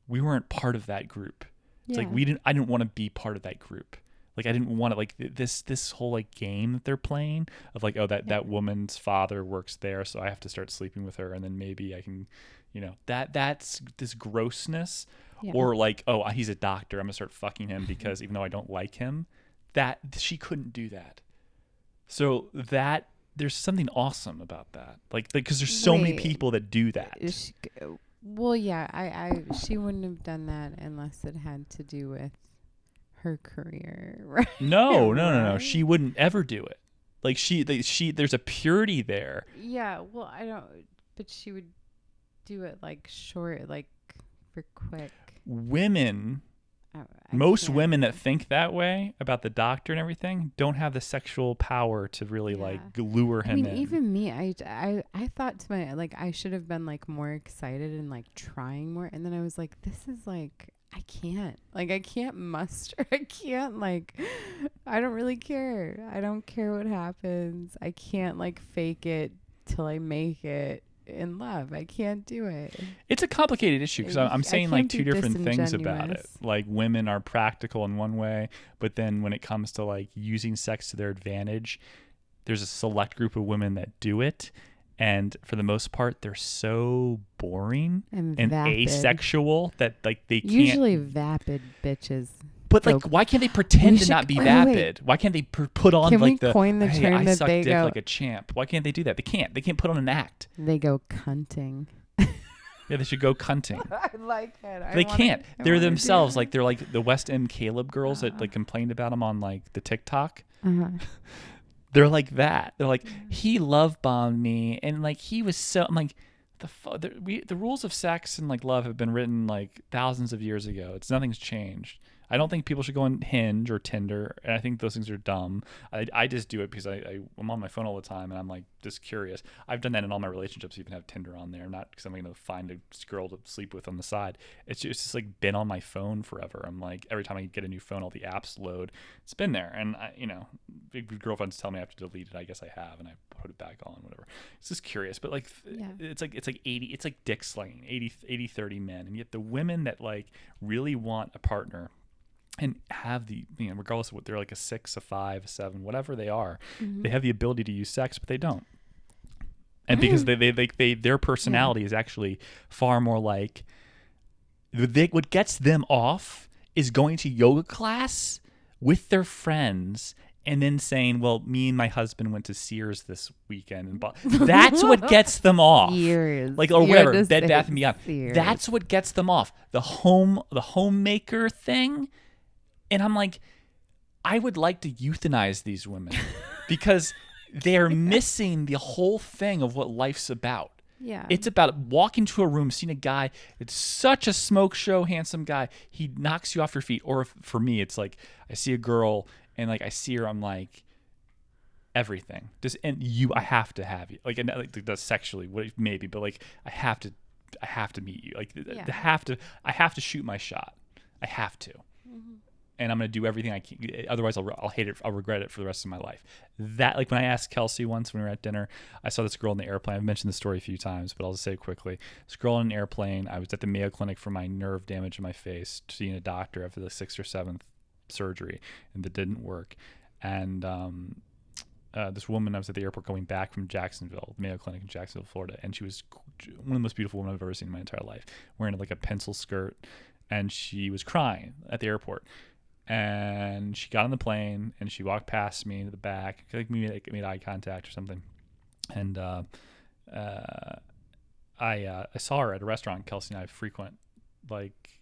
we weren't part of that group. It's like I didn't want to be part of that group. Like I didn't want to like this whole like game that they're playing of like, oh, that woman's father works there, so I have to start sleeping with her, and then maybe I can, that's this grossness. Yeah. Or like, oh, he's a doctor, I'm gonna start fucking him because even though I don't like him, that she couldn't do that. So that there's something awesome about that, like because there's so many people that do that. She wouldn't have done that unless it had to do with her career, right? No. She wouldn't ever do it. Like she there's a purity there. Yeah, well, I don't. But she would do it like short, like for quick. Most women that think that way about the doctor and everything don't have the sexual power to really like lure him in. Even me, I thought to my like I should have been like more excited and like trying more, and then I was like, this is like I can't muster. I can't like I don't really care. I don't care what happens. I can't like fake it till I make it. In love, I can't do it. It's a complicated issue because I'm saying like two different things about it. Like women are practical in one way, but then when it comes to like using sex to their advantage, there's a select group of women that do it, and for the most part, they're so boring and asexual that like they can't. Usually vapid bitches. But like, why can't they pretend to not be vapid? Why can't they put on like the coin the term I that suck they dick go, like a champ? Why can't they do that? They can't. They can't put on an act. They go cunting. Yeah, they should go cunting. I like it. They can't. They're themselves. Like they're like the West End Caleb girls that like complained about them on like the TikTok. They're like that. They're like, he love bombed me, and like he was so. I'm like, the rules of sex and like love have been written like thousands of years ago. Nothing's changed. I don't think people should go on Hinge or Tinder, and I think those things are dumb. I just do it because I'm on my phone all the time, and I'm like just curious. I've done that in all my relationships. Even have Tinder on there, not because I'm going to find a girl to sleep with on the side. It's just like been on my phone forever. I'm like every time I get a new phone, all the apps load. It's been there, and big girlfriends tell me I have to delete it. I guess I have, and I put it back on, whatever. It's just curious, but like it's like 80. It's like dick slinging, 80-30 men, and yet the women that like really want a partner and have the, regardless of what they're like, a 6, a 5, a 7, whatever they are, they have the ability to use sex, but they don't. And because their personality is actually far more like, what gets them off is going to yoga class with their friends and then saying, well, me and my husband went to Sears this weekend, and that's what gets them off. Sears, like, or whatever, Bed Bath and Beyond. Sears. That's what gets them off. The homemaker thing. And I'm like, I would like to euthanize these women because they're missing the whole thing of what life's about. Yeah. It's about walking to a room, seeing a guy. It's such a smoke show, handsome guy. He knocks you off your feet. Or for me, it's like I see a girl and like I see her, I'm like, everything. I have to have you. Like, that's sexually, maybe, but like I have to meet you. Like, I have to shoot my shot. I have to. Mm-hmm. And I'm going to do everything I can. Otherwise, I'll hate it. I'll regret it for the rest of my life. That, like when I asked Kelsey once when we were at dinner, I saw this girl in the airplane. I've mentioned this story a few times, but I'll just say it quickly. This girl in an airplane. I was at the Mayo Clinic for my nerve damage in my face, seeing a doctor after the 6th or 7th surgery, and that didn't work. And this woman, I was at the airport going back from Jacksonville, Mayo Clinic in Jacksonville, Florida, and she was one of the most beautiful women I've ever seen in my entire life, wearing like a pencil skirt, and she was crying at the airport. And she got on the plane and she walked past me to the back. I think we made eye contact or something. And I saw her at a restaurant Kelsey and I frequent, like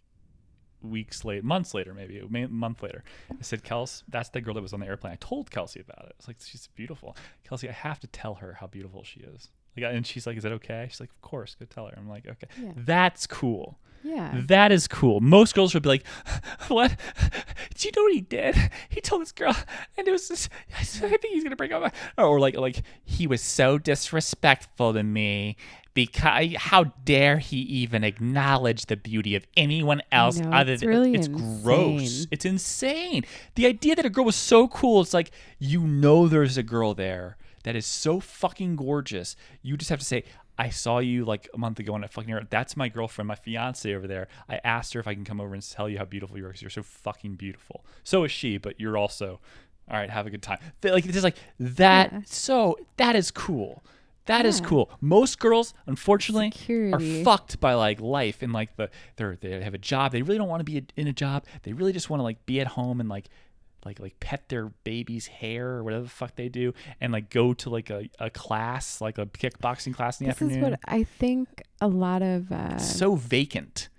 months later, maybe a month later. I said, Kelsey, that's the girl that was on the airplane. I told Kelsey about it. I was like, she's beautiful. Kelsey, I have to tell her how beautiful she is. And she's like, is that okay? She's like, of course, go tell her. I'm like, okay, That's cool. Yeah. That is cool. Most girls would be like, what? Do you know what he did? He told this girl, and it was just, I think he's going to break up. Or like, he was so disrespectful to me because how dare he even acknowledge the beauty of anyone else other than, really it's insane. Gross. It's insane. The idea that a girl was so cool, it's like, there's a girl there that is so fucking gorgeous. You just have to say, I saw you like a month ago on a fucking airport. That's my girlfriend, my fiance over there. I asked her if I can come over and tell you how beautiful you are because you're so fucking beautiful. So is she, but you're also, all right, have a good time. Like, it's just like that. Yeah. So that is cool. That is cool. Most girls, unfortunately, are fucked by like life and like they have a job. They really don't want to be in a job. They really just want to like be at home and like pet their baby's hair or whatever the fuck they do, and like go to like a class, like a kickboxing class in the afternoon. This is what I think a lot of so vacant.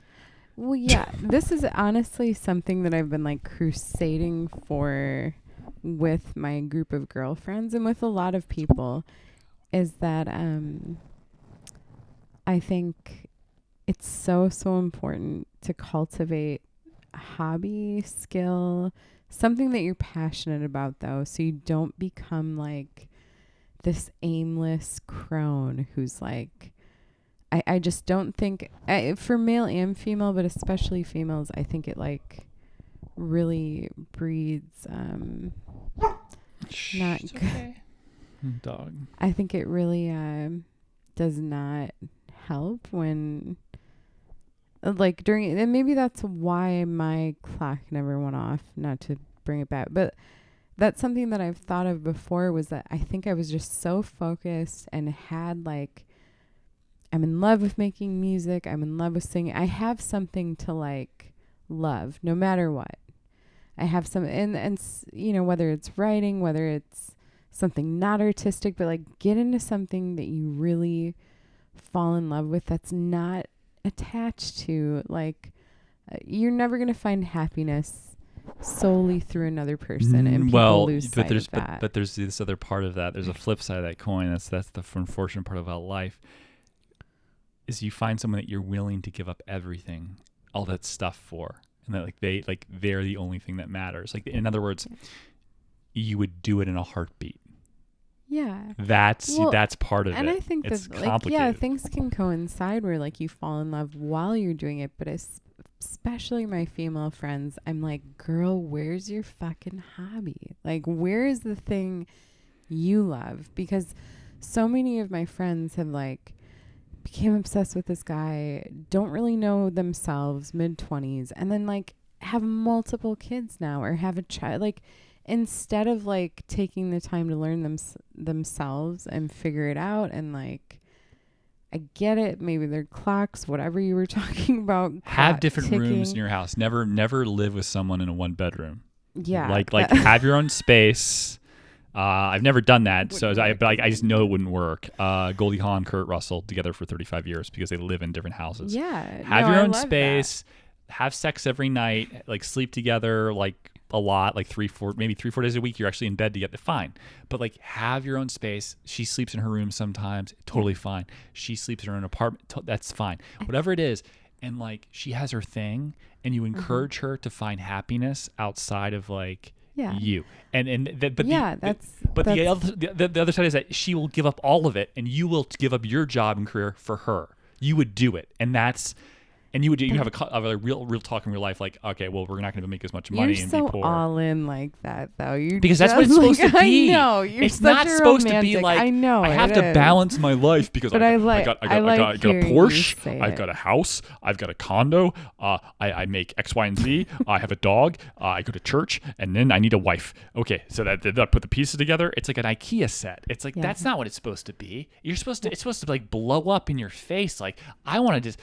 Well, yeah, this is honestly something that I've been like crusading for with my group of girlfriends and with a lot of people, is that I think it's so important to cultivate a hobby, skill, something that you're passionate about, though, so you don't become like this aimless crone who's like, I just don't think, for male and female, but especially females, I think it like really breeds not good. Okay. Dog. I think it really does not help when like during, and maybe that's why my clock never went off, not to bring it back, but that's something that I've thought of before, was that I think I was just so focused and had like, I'm in love with making music, I'm in love with singing, I have something to like love no matter what. I have some, and you know, whether it's writing, whether it's something not artistic, but like get into something that you really fall in love with that's not attached to like you're never going to find happiness solely through another person, and people well, lose but sight there's of that. but there's this other part of that. There's a flip side of that coin. That's the unfortunate part about life. Is you find someone that you're willing to give up everything, all that stuff for, and that they're the only thing that matters. Like, in other words, you would do it in a heartbeat. Yeah. That's part of it. And I think it's that, complicated. things can coincide where, like, you fall in love while you're doing it. But especially my female friends, I'm like, girl, where's your fucking hobby? Like, where is the thing you love? Because so many of my friends have, like, became obsessed with this guy, don't really know themselves, mid-20s, and then, like, have multiple kids now or have a child. Like, instead of, like, taking the time to learn themselves and figure it out, and, like, I get it, maybe their clocks, whatever you were talking about, Have different ticking. rooms in your house. Never live with someone in a one bedroom. Yeah, like have your own space. I've never done that, I just know it wouldn't work. Goldie Hawn, Kurt Russell, together for 35 years because they live in different houses. Yeah, have your own space. Have sex every night. Like, sleep together, like, a lot, like 3-4 days a week. You're actually in bed together, fine. But, like, have your own space. She sleeps in her room sometimes, totally fine. She sleeps in her own apartment, that's fine. Whatever it is, and, like, she has her thing, and you encourage her to find happiness outside of, like, you. The other side is that she will give up all of it, and you will give up your job and career for her. You would do it, and that's. And you have a real talk in real life, like, okay, well, we're not going to make as much money and be poor. You're so all in like that, though. Because that's what it's supposed to be. I know. It's not supposed to be like, I know. I have to balance my life because I got a Porsche, I've got a house, I've got a condo, I make X, Y, and Z, I have a dog, I go to church, and then I need a wife. Okay, so that put the pieces together. It's like an IKEA set. It's like, that's not what it's supposed to be. It's supposed to like blow up in your face. Like, I want to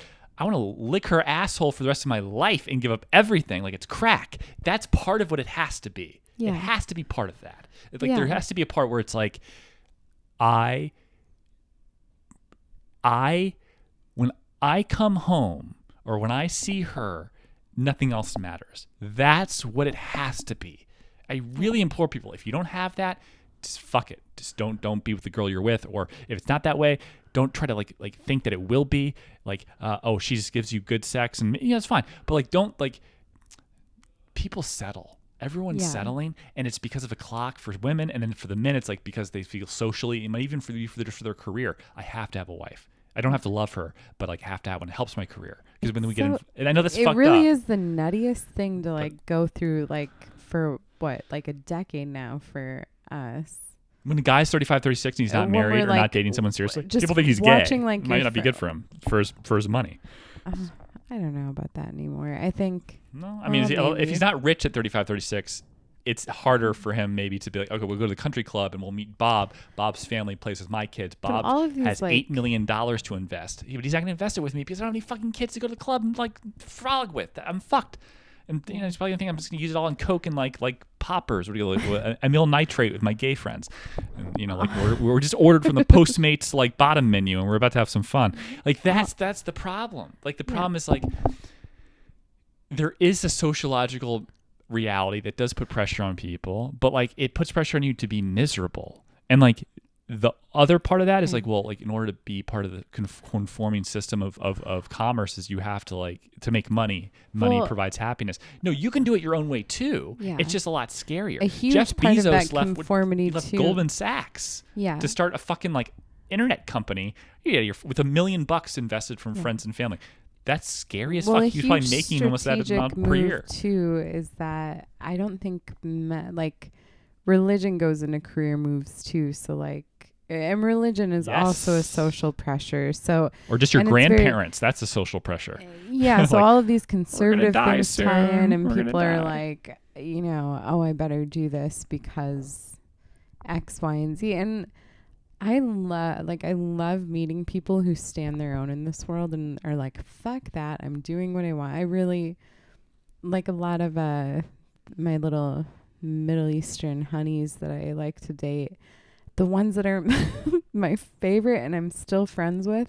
lick her asshole for the rest of my life and give up everything like it's crack. That's part of what it has to be. Yeah. It has to be part of that. It's like, there has to be a part where it's like, when I come home or when I see her, nothing else matters. That's what it has to be. I really implore people, if you don't have that, just fuck it. Just don't be with the girl you're with. Or if it's not that way, don't try to like think that it will be. Like, she just gives you good sex and it's fine. But, like, don't, like, people settle. Everyone's settling, and it's because of a clock for women, and then for the men, it's like because they feel socially, and even for their career. I have to have a wife. I don't have to love her, but, like, have to have one. It helps my career because when we get in, and I know that's fucked up. It really is the nuttiest thing to, like, go through, like, for what, like, a decade now for us. When a guy's 35, 36 and he's not married or not dating someone seriously, people think he's gay. Like, it might not be good for him for his money. I don't know about that anymore. I think. No, I mean, if he's not rich at 35, 36, it's harder for him maybe to be like, okay, we'll go to the country club and we'll meet Bob. Bob's family plays with my kids. Bob has $8 million to invest. But he's not going to invest it with me because I don't have any fucking kids to go to the club and, like, frolic with. I'm fucked. And, he's probably gonna think I'm just gonna use it all in coke and like poppers. What do you like? Amyl nitrate with my gay friends. And, like, we're just ordered from the Postmates, like, bottom menu, and we're about to have some fun. Like, that's the problem. Like, the problem is, like, there is a sociological reality that does put pressure on people, but, like, it puts pressure on you to be miserable. And, like, the other part of that is like, well, like, in order to be part of the conforming system of commerce is you have to, like, to make money. Money provides happiness. No, you can do it your own way too. Yeah. It's just a lot scarier. A huge Jeff part Bezos of that conformity left too. Goldman Sachs to start a fucking, like, internet company. You're with $1 million invested from friends and family. That's scary as fuck. He's probably making almost that amount per year. Too is that I don't think like religion goes into career moves too. So, like, and religion is also a social pressure. So, or just your grandparents. That's a social pressure. Yeah. So, like, all of these conservative things tie in, and people are like, I better do this because X, Y, and Z. And I love meeting people who stand their own in this world and are like, fuck that. I'm doing what I want. I really like a lot of my little Middle Eastern honeys that I like to date. The ones that are my favorite and I'm still friends with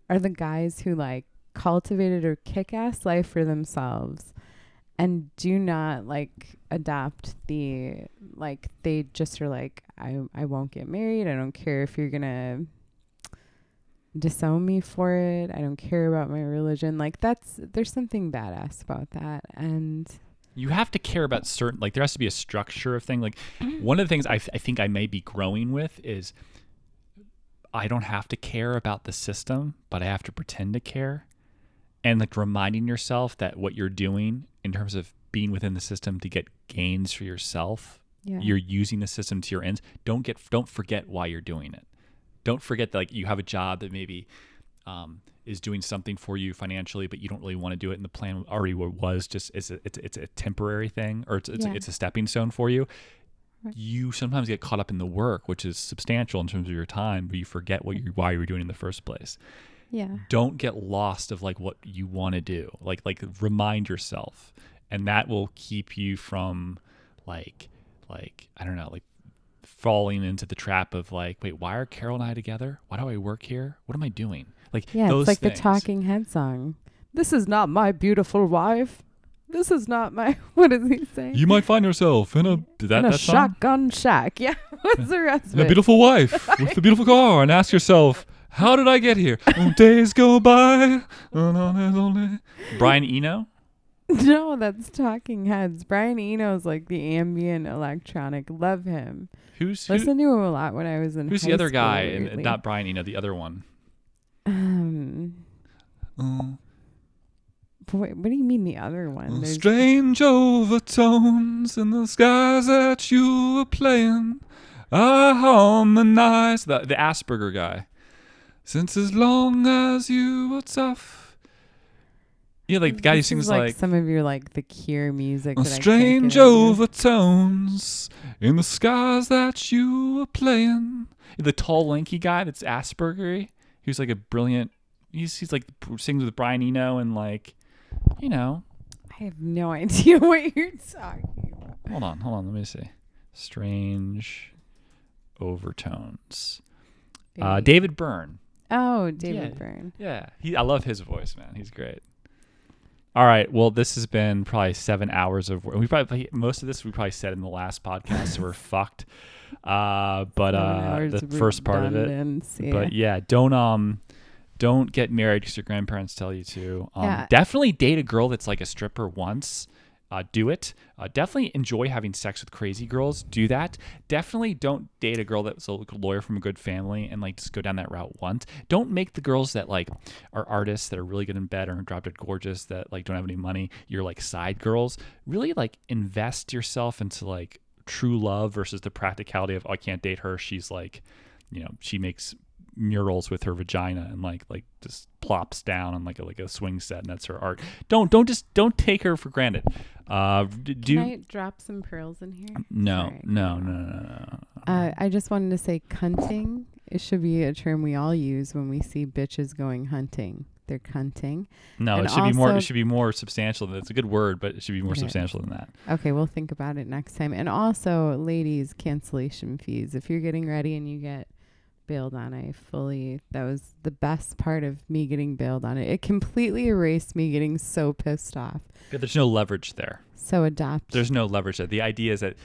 are the guys who, like, cultivated a kick-ass life for themselves and do not like adopt the like they just are like I won't get married. I don't care if you're gonna disown me for it. I don't care about my religion. Like there's something badass about that. And you have to care about certain, like there has to be a structure of thing. Like one of the things I think I may be growing with is I don't have to care about the system, but I have to pretend to care. And like reminding yourself that what you're doing in terms of being within the system to get gains for yourself, you're using the system to your ends. Don't forget why you're doing it. Don't forget that like you have a job that maybe is doing something for you financially, but you don't really want to do it. And the plan already was just it's a temporary thing, or it's a stepping stone for you. Right. You sometimes get caught up in the work, which is substantial in terms of your time, but you forget why you're doing in the first place. Yeah. Don't get lost of like what you want to do. Like remind yourself, and that will keep you from like I don't know, like falling into the trap of like, wait, why are Carol and I together? Why do I work here? What am I doing? Like those it's like things. the Talking Head song. This is not my beautiful wife. This is not my. What does he say? You might find yourself in a shotgun shack. Yeah. What's the rest of it? A beautiful wife with a beautiful car, and ask yourself, how did I get here? Days go by. Brian Eno? No, that's Talking Heads. Brian Eno's like the ambient electronic. Love him. Listen to him a lot when I was in. Who's the other guy? And not Brian Eno, the other one. Boy, what do you mean the other one? Strange overtones in the skies that you were playing. I harmonize. The Asperger guy. Since as long as you were tough. Yeah, like the guy who sings like some of your like the Cure music. Strange overtones in the skies that you were playing. The tall, lanky guy that's Asperger. Who's like a brilliant. He's like sings with Brian Eno and like, you know. I have no idea what you're talking about. Hold on. Let me see. Strange overtones. David Byrne. Oh, David Byrne. Yeah, I love his voice, man. He's great. All right. Well, this has been probably 7 hours of work. Most of this we probably said in the last podcast, so we're fucked. But the first part of it. Yeah. But yeah, don't get married because your grandparents tell you to. Definitely date a girl that's like a stripper once. Do it. Definitely enjoy having sex with crazy girls. Do that. Definitely don't date a girl that's a lawyer from a good family and like just go down that route once. Don't make the girls that like are artists that are really good in bed or drop dead gorgeous that like don't have any money. You're like side girls. Really like invest yourself into like true love versus the practicality of, oh, I can't date her. She's like, you know, she makes murals with her vagina and like just plops down on like a swing set and that's her art. Don't take her for granted. Can I drop some pearls in here? No. I just wanted to say cunting. It should be a term we all use when we see bitches going hunting. They're cunting. No, and it should be more substantial. It's a good word, but it should be more substantial than that. Okay, we'll think about it next time. And also, ladies, cancellation fees. If you're getting ready and you get bailed on, that was the best part of me getting bailed on it. It completely erased me getting so pissed off. But there's no leverage there. So There's no leverage there. The idea is that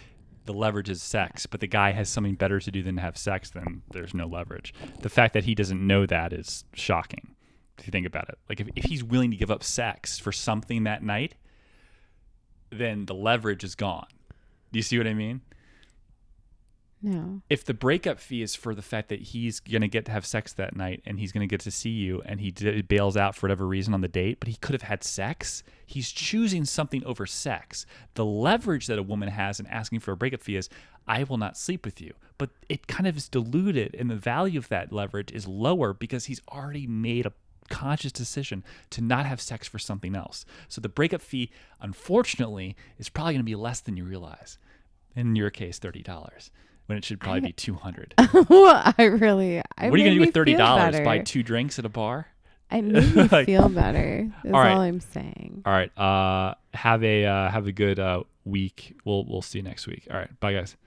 the leverage is sex, but the guy has something better to do than to have sex, then there's no leverage. The fact that he doesn't know that is shocking if you think about it. Like if he's willing to give up sex for something that night, then the leverage is gone. Do you see what I mean? No. If the breakup fee is for the fact that he's going to get to have sex that night and he's going to get to see you and he bails out for whatever reason on the date, but he could have had sex, he's choosing something over sex. The leverage that a woman has in asking for a breakup fee is, I will not sleep with you. But it kind of is diluted and the value of that leverage is lower because he's already made a conscious decision to not have sex for something else. So the breakup fee, unfortunately, is probably going to be less than you realize. In your case, $30. When it should probably be $200. What are you gonna do with $30? Buy 2 drinks at a bar? I made me feel better. That's all I'm saying. All right. Have a good week. We'll see you next week. All right. Bye, guys.